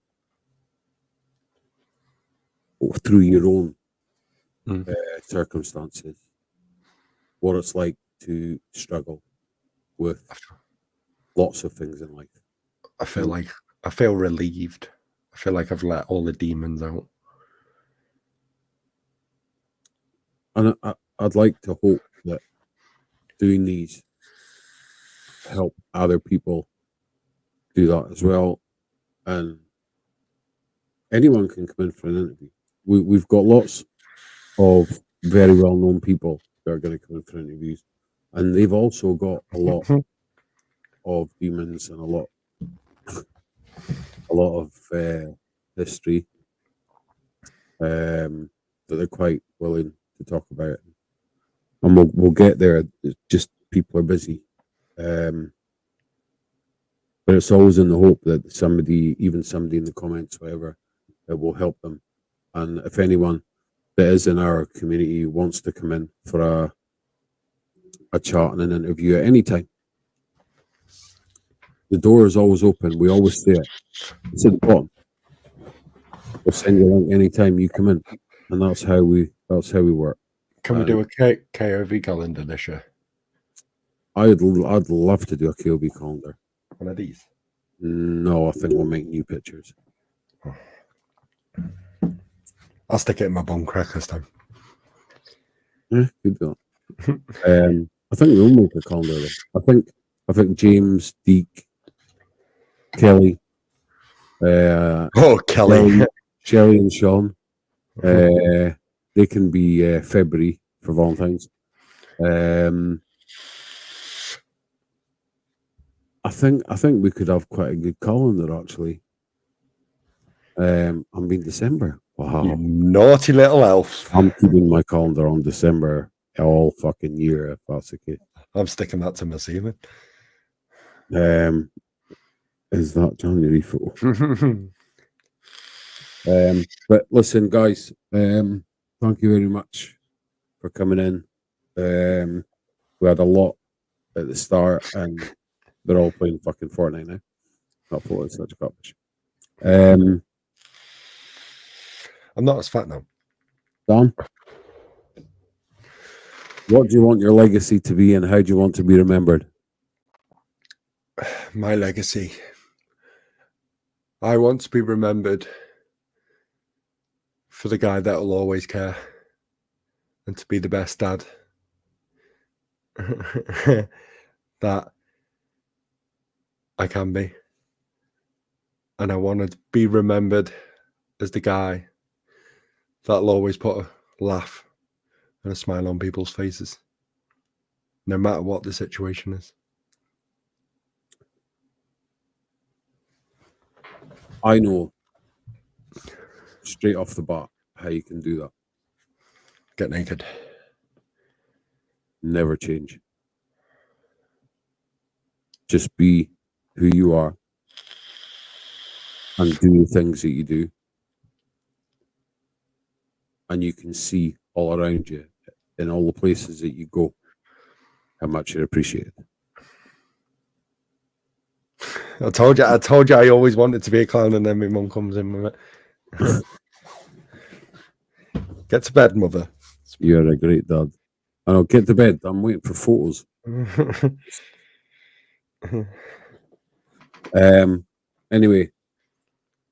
through your own circumstances what it's like to struggle with lots of things in life. I feel relieved. I feel like I've let all the demons out. And I'd like to hope that doing these help other people do that as well. And anyone can come in for an interview. We've got lots of very well-known people that are going to come in for interviews, and they've also got a lot of demons and a lot of history that they're quite willing to talk about, and we'll get there. It's just people are busy, but it's always in the hope that somebody in the comments, whatever, that will help them. And if anyone that is in our community wants to come in for a chat and an interview at any time, the door is always open. We always say it. It's at the bottom. We'll send you a link anytime you come in, and that's how we work. Can we do a KOV calendar this year? I'd love to do a KOV calendar. One of these? No, I think we'll make new pictures. I'll stick it in my bum crackers time. Yeah, good do that. I think we'll make a calendar though. I think James, Deke, Kelly, Kelly, Shelley and Sean, they can be February for Valentine's. I think we could have quite a good calendar actually. I mean December. Wow. You naughty little elf. I'm keeping my calendar on December all fucking year if that's the case. I'm sticking that to my ceiling. Is that January 4th? But listen, guys, thank you very much for coming in. We had a lot at the start, and they're all playing fucking Fortnite now. Not Fortnite, such garbage. I'm not as fat now. Dan, what do you want your legacy to be, and how do you want to be remembered? My legacy. I want to be remembered for the guy that will always care and to be the best dad that I can be. And I want to be remembered as the guy that'll always put a laugh and a smile on people's faces, no matter what the situation is. I know straight off the bat how you can do that. Get naked. Never change. Just be who you are and do the things that you do. And you can see all around you in all the places that you go how much you're appreciated. I told you I always wanted to be a clown, and then my mum comes in with it. Get to bed, mother. You're a great dad. And I'll get to bed. I'm waiting for photos. Anyway,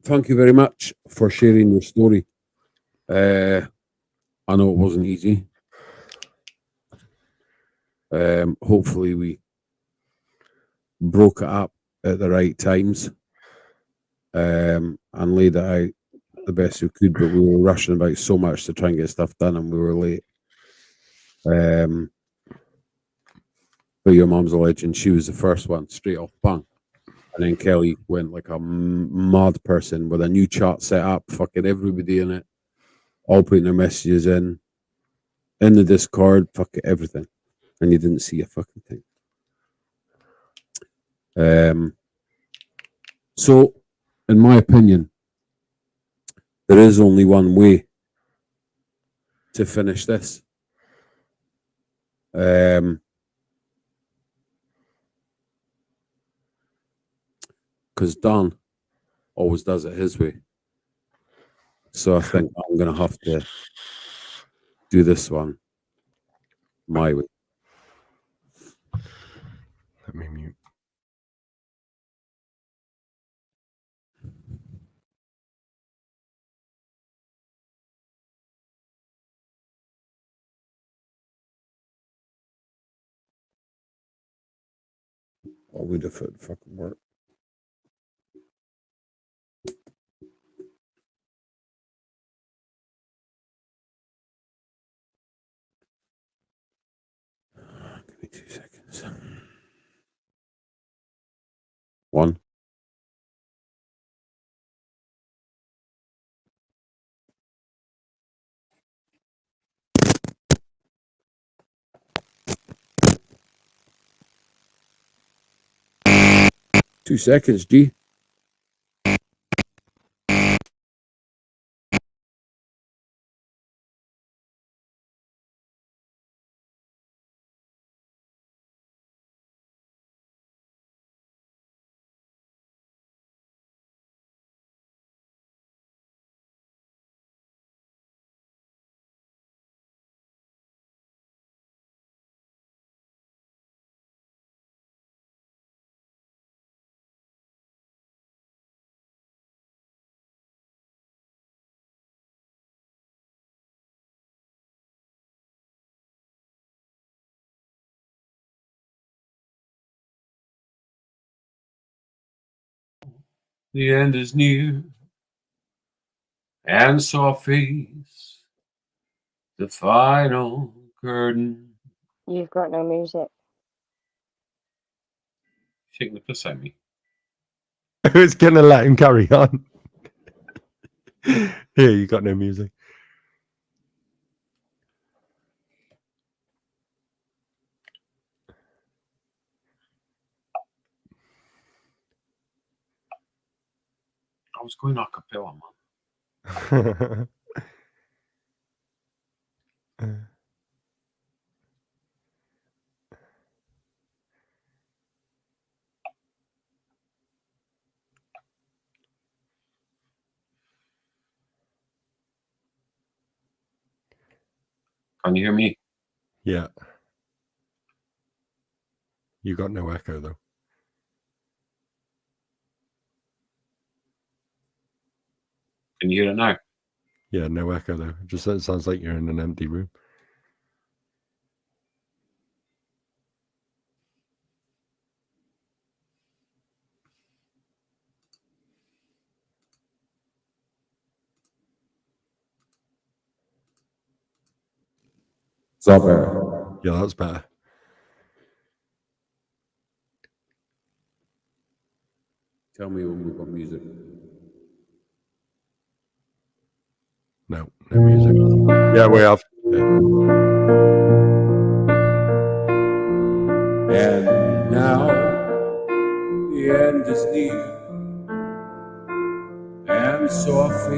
thank you very much for sharing your story. I know it wasn't easy. Hopefully we broke it up at the right times and laid it out the best we could, but we were rushing about so much to try and get stuff done, and we were late. But your mom's a legend. She was the first one, straight off, bang. And then Kelly went like a mad person with a new chat set up, fucking everybody in it, all putting their messages in the Discord, fucking everything. And you didn't see a fucking thing. So, in my opinion, there is only one way to finish this. Because Don always does it his way. So I think I'm going to have to do this one my way. Let me mute. What would if it fucking work? Give me 2 seconds. 1. Two seconds, G. The end is near, and so I face the final curtain. You've got no music. Taking the piss at me. I was gonna let him carry on. Here, you got no music. I was going a cappella, man. Can you hear me? Yeah. You got no echo though. Can you hear it now? Yeah, no echo though. It sounds like you're in an empty room. Is that better? Yeah, that's better. Tell me when we've got music. No music. Yeah, we have. And now the end is near, and so I face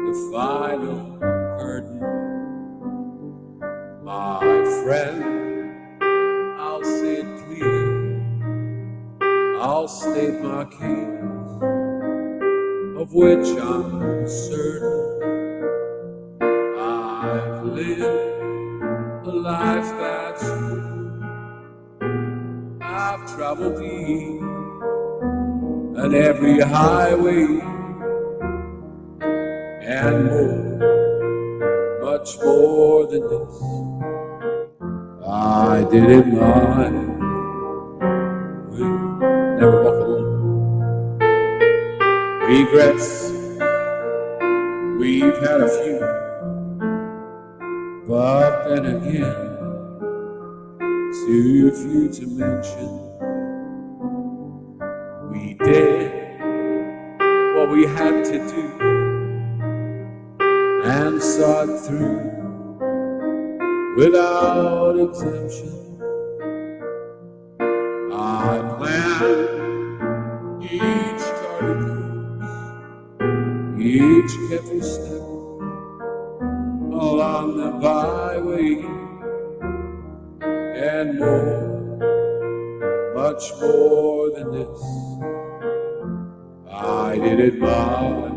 the final curtain. My friend, I'll say it clear, I'll state my case, of which I'm certain. I've lived a life that's full. I've traveled deep on every highway and more, much more than this. I did it my way. Never walk alone. Regrets, we've had a few, but then again, too few to mention. We did what we had to do and saw it through without exemption. I planned each charted course, each careful step along the byway, and more, much more than this. I did admire.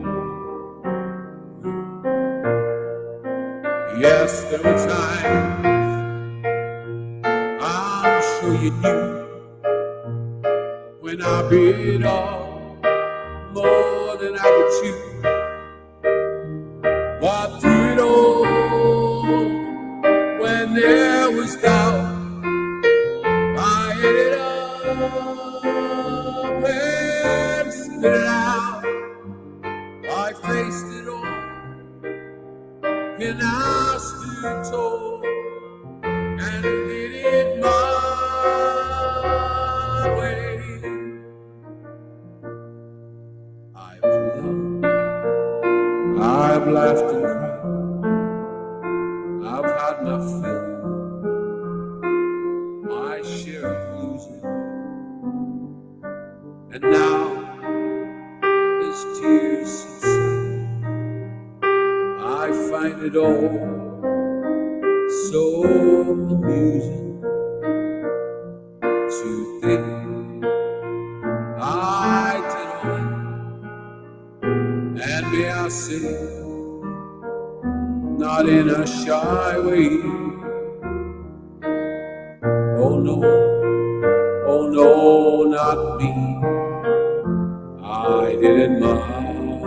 Yes, there were times I'm sure you knew when I bit off more than I could chew. But through it all, when there was doubt, I ended up and spit it out. I faced it all, and I stood tall, and did it my way. I've loved, I've laughed and cried, I've had my fill, my share of losing, and now as tears subside, I find it all so amusing to think I did all that, and may I say, not in a shy way. Oh no, not me. I didn't mind.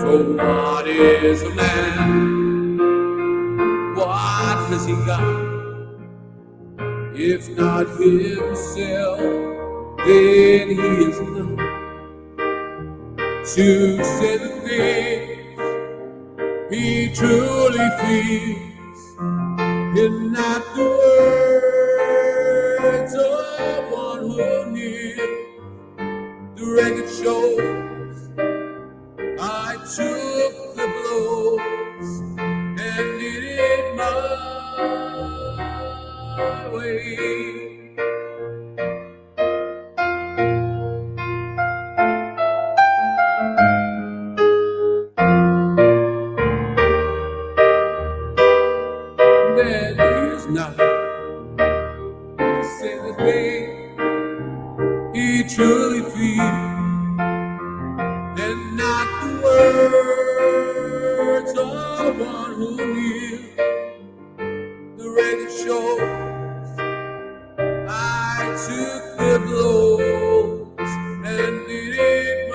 For what is a man? What has he got? If not himself, then he is not. To say the things he truly feels, in not the words of one who knew. The record shows I took the blows and did it my way. Then he is not to say the thing he truly feels, and not the words of one who knew. The record shows I took the blows and did it my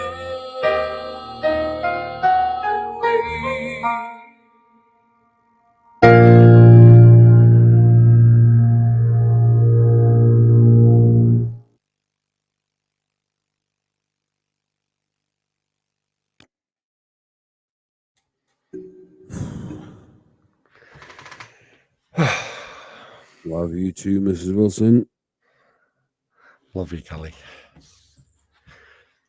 way. Love you too, Mrs. Wilson. Love you, Kelly.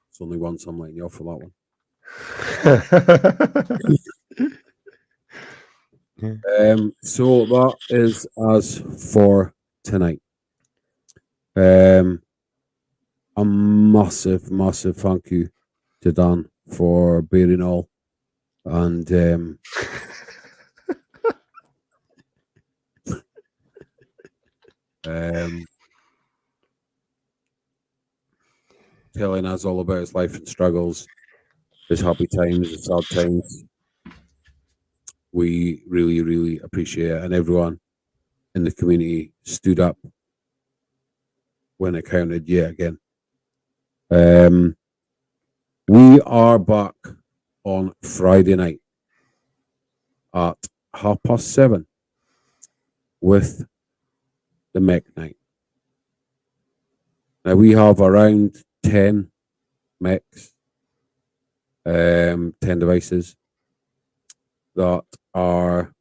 It's only once I'm letting you off for that one. So that is us for tonight. A massive thank you to Dan for bearing all, and telling us all about his life and struggles, his happy times, his sad times. We really appreciate it, and everyone in the community stood up when it counted yet again. We are back on Friday night at 7:30 with the Mech Night. Now we have around 10 mechs, 10 devices that are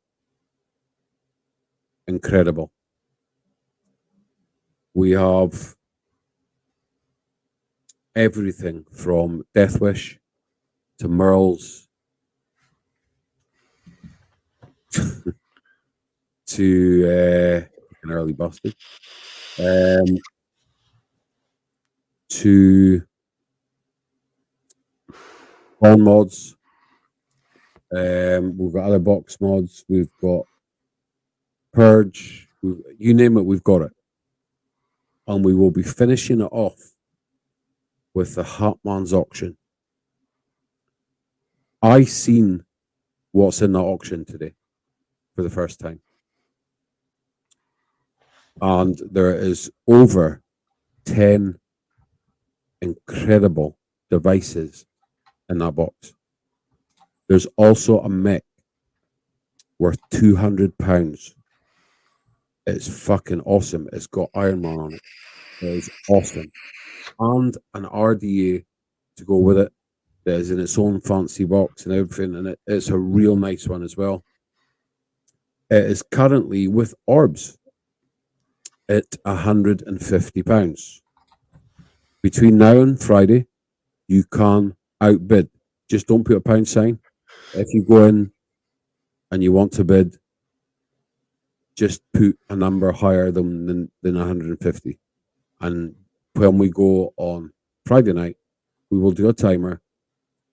incredible. We have everything from Death Wish to Merles to an early bastard to all mods. We've got other box mods. We've got Purge, you name it, we've got it. And we will be finishing it off with the Hartmann's auction. I seen what's in the auction today for the first time. And there is over 10 incredible devices in that box. There's also a mech worth £200. It's fucking awesome. It's got Iron Man on it. It is awesome. And an RDA to go with it that is in its own fancy box and everything. And it's a real nice one as well. It is currently with Orbs at £150. Between now and Friday, you can outbid. Just don't put a pound sign. If you go in and you want to bid, just put a number higher than 150. And when we go on Friday night, we will do a timer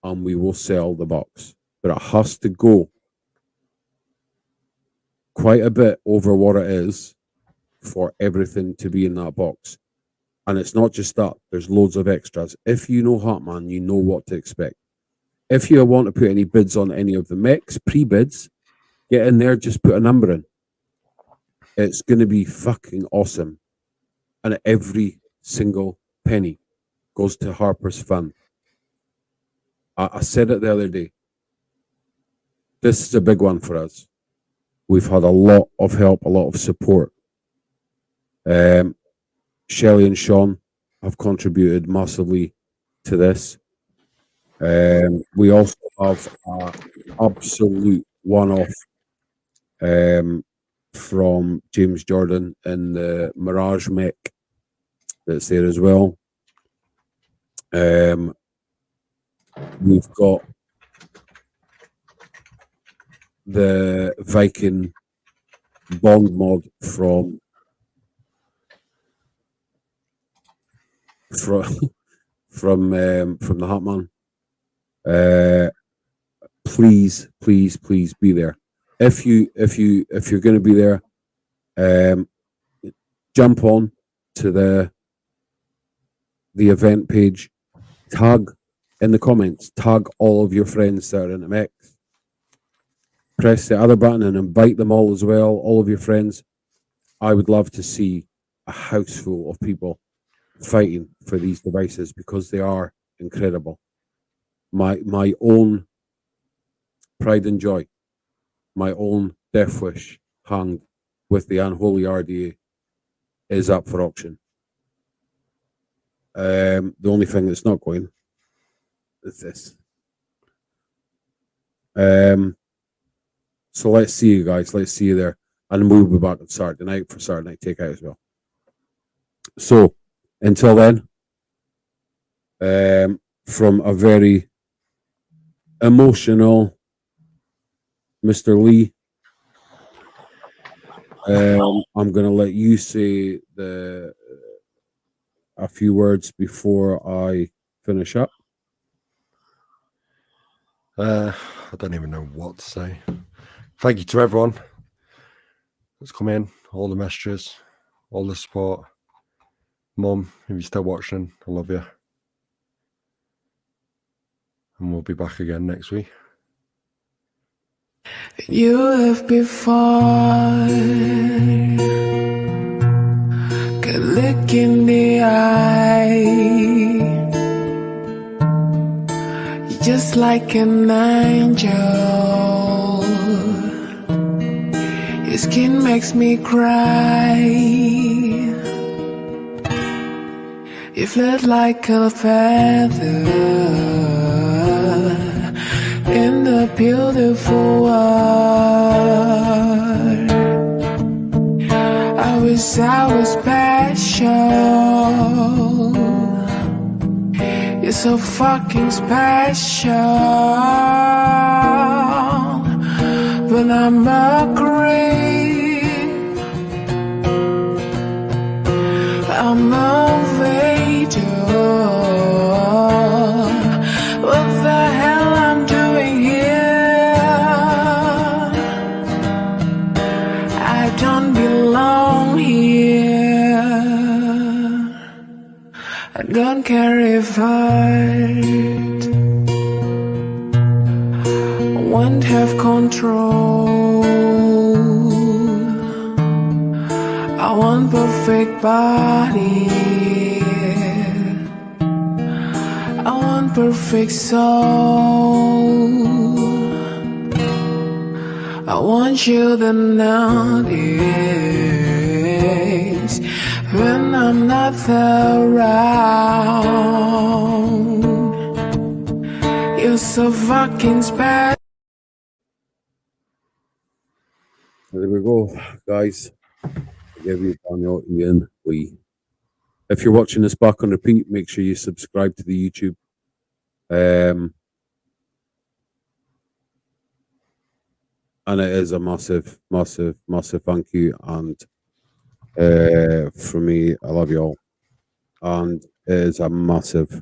and we will sell the box. But it has to go quite a bit over what it is for everything to be in that box. And it's not just that, there's loads of extras. If you know Hartmann, you know what to expect. If you want to put any bids on any of the mechs, pre-bids, get in there, just put a number in. It's going to be fucking awesome. And every single penny goes to Harper's Fund. I said it the other day. This is a big one for us. We've had a lot of help, a lot of support. Shelley and Sean have contributed massively to this. We also have an absolute one-off from James Jordan in the Mirage mech that's there as well. We've got the Viking Bond mod from the Hartmann. Please be there. If you're going to be there, jump on to the event page, tag in the comments, tag all of your friends that are in the mech. Press the other button and invite them all as well, all of your friends. I would love to see a house full of people fighting for these devices because they are incredible. My own pride and joy, my own Death Wish hand with the Unholy RDA is up for auction. The only thing that's not going is this. So let's see you guys. Let's see you there. And we'll be back on Saturday night for Saturday Night Takeout as well. So until then, from a very emotional Mr. Lee, I'm going to let you say a few words before I finish up. I don't even know what to say. Thank you to everyone that's come in, all the messages, all the support. Mum, if you're still watching, I love you. And we'll be back again next week. You have before. Good look in the eye. You're just like an angel. Your skin makes me cry. You float like a feather in the beautiful world. I wish I was special. You're so fucking special. But I'm a creep. I'm a waiter. What the hell I'm doing here? I don't heart. I won't have control. I want perfect body. I want perfect soul. I want you to notice when I'm not around. You're so fucking special. There we go, guys. I give you Daniel, Ian, Lee. If you're watching this back on repeat, make sure you subscribe to the YouTube. And it is a massive, massive, massive thank you. And for me, I love you all. And it is a massive,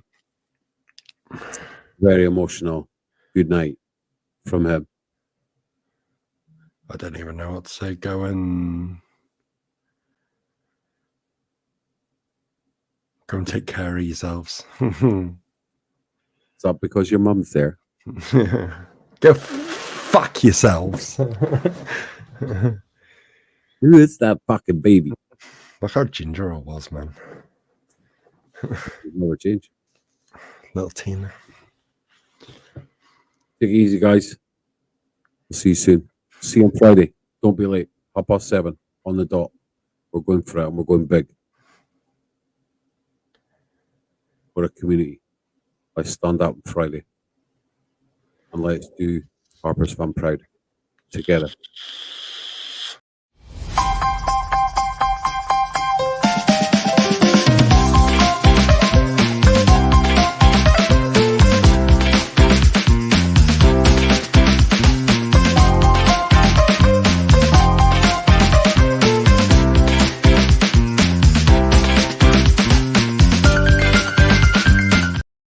very emotional good night from him. I don't even know what to say. Go and take care of yourselves. Is that because your mum's there? Go fuck yourselves. Who is that fucking baby? Look how ginger I was, man. Never change. Little Tina. Take it easy, guys. We'll see you soon. See you on Friday. Don't be late. 7:30 on the dot. We're going for it and we're going big. For a community. Let's stand up on Friday. And let's do Harper's Fun Proud together.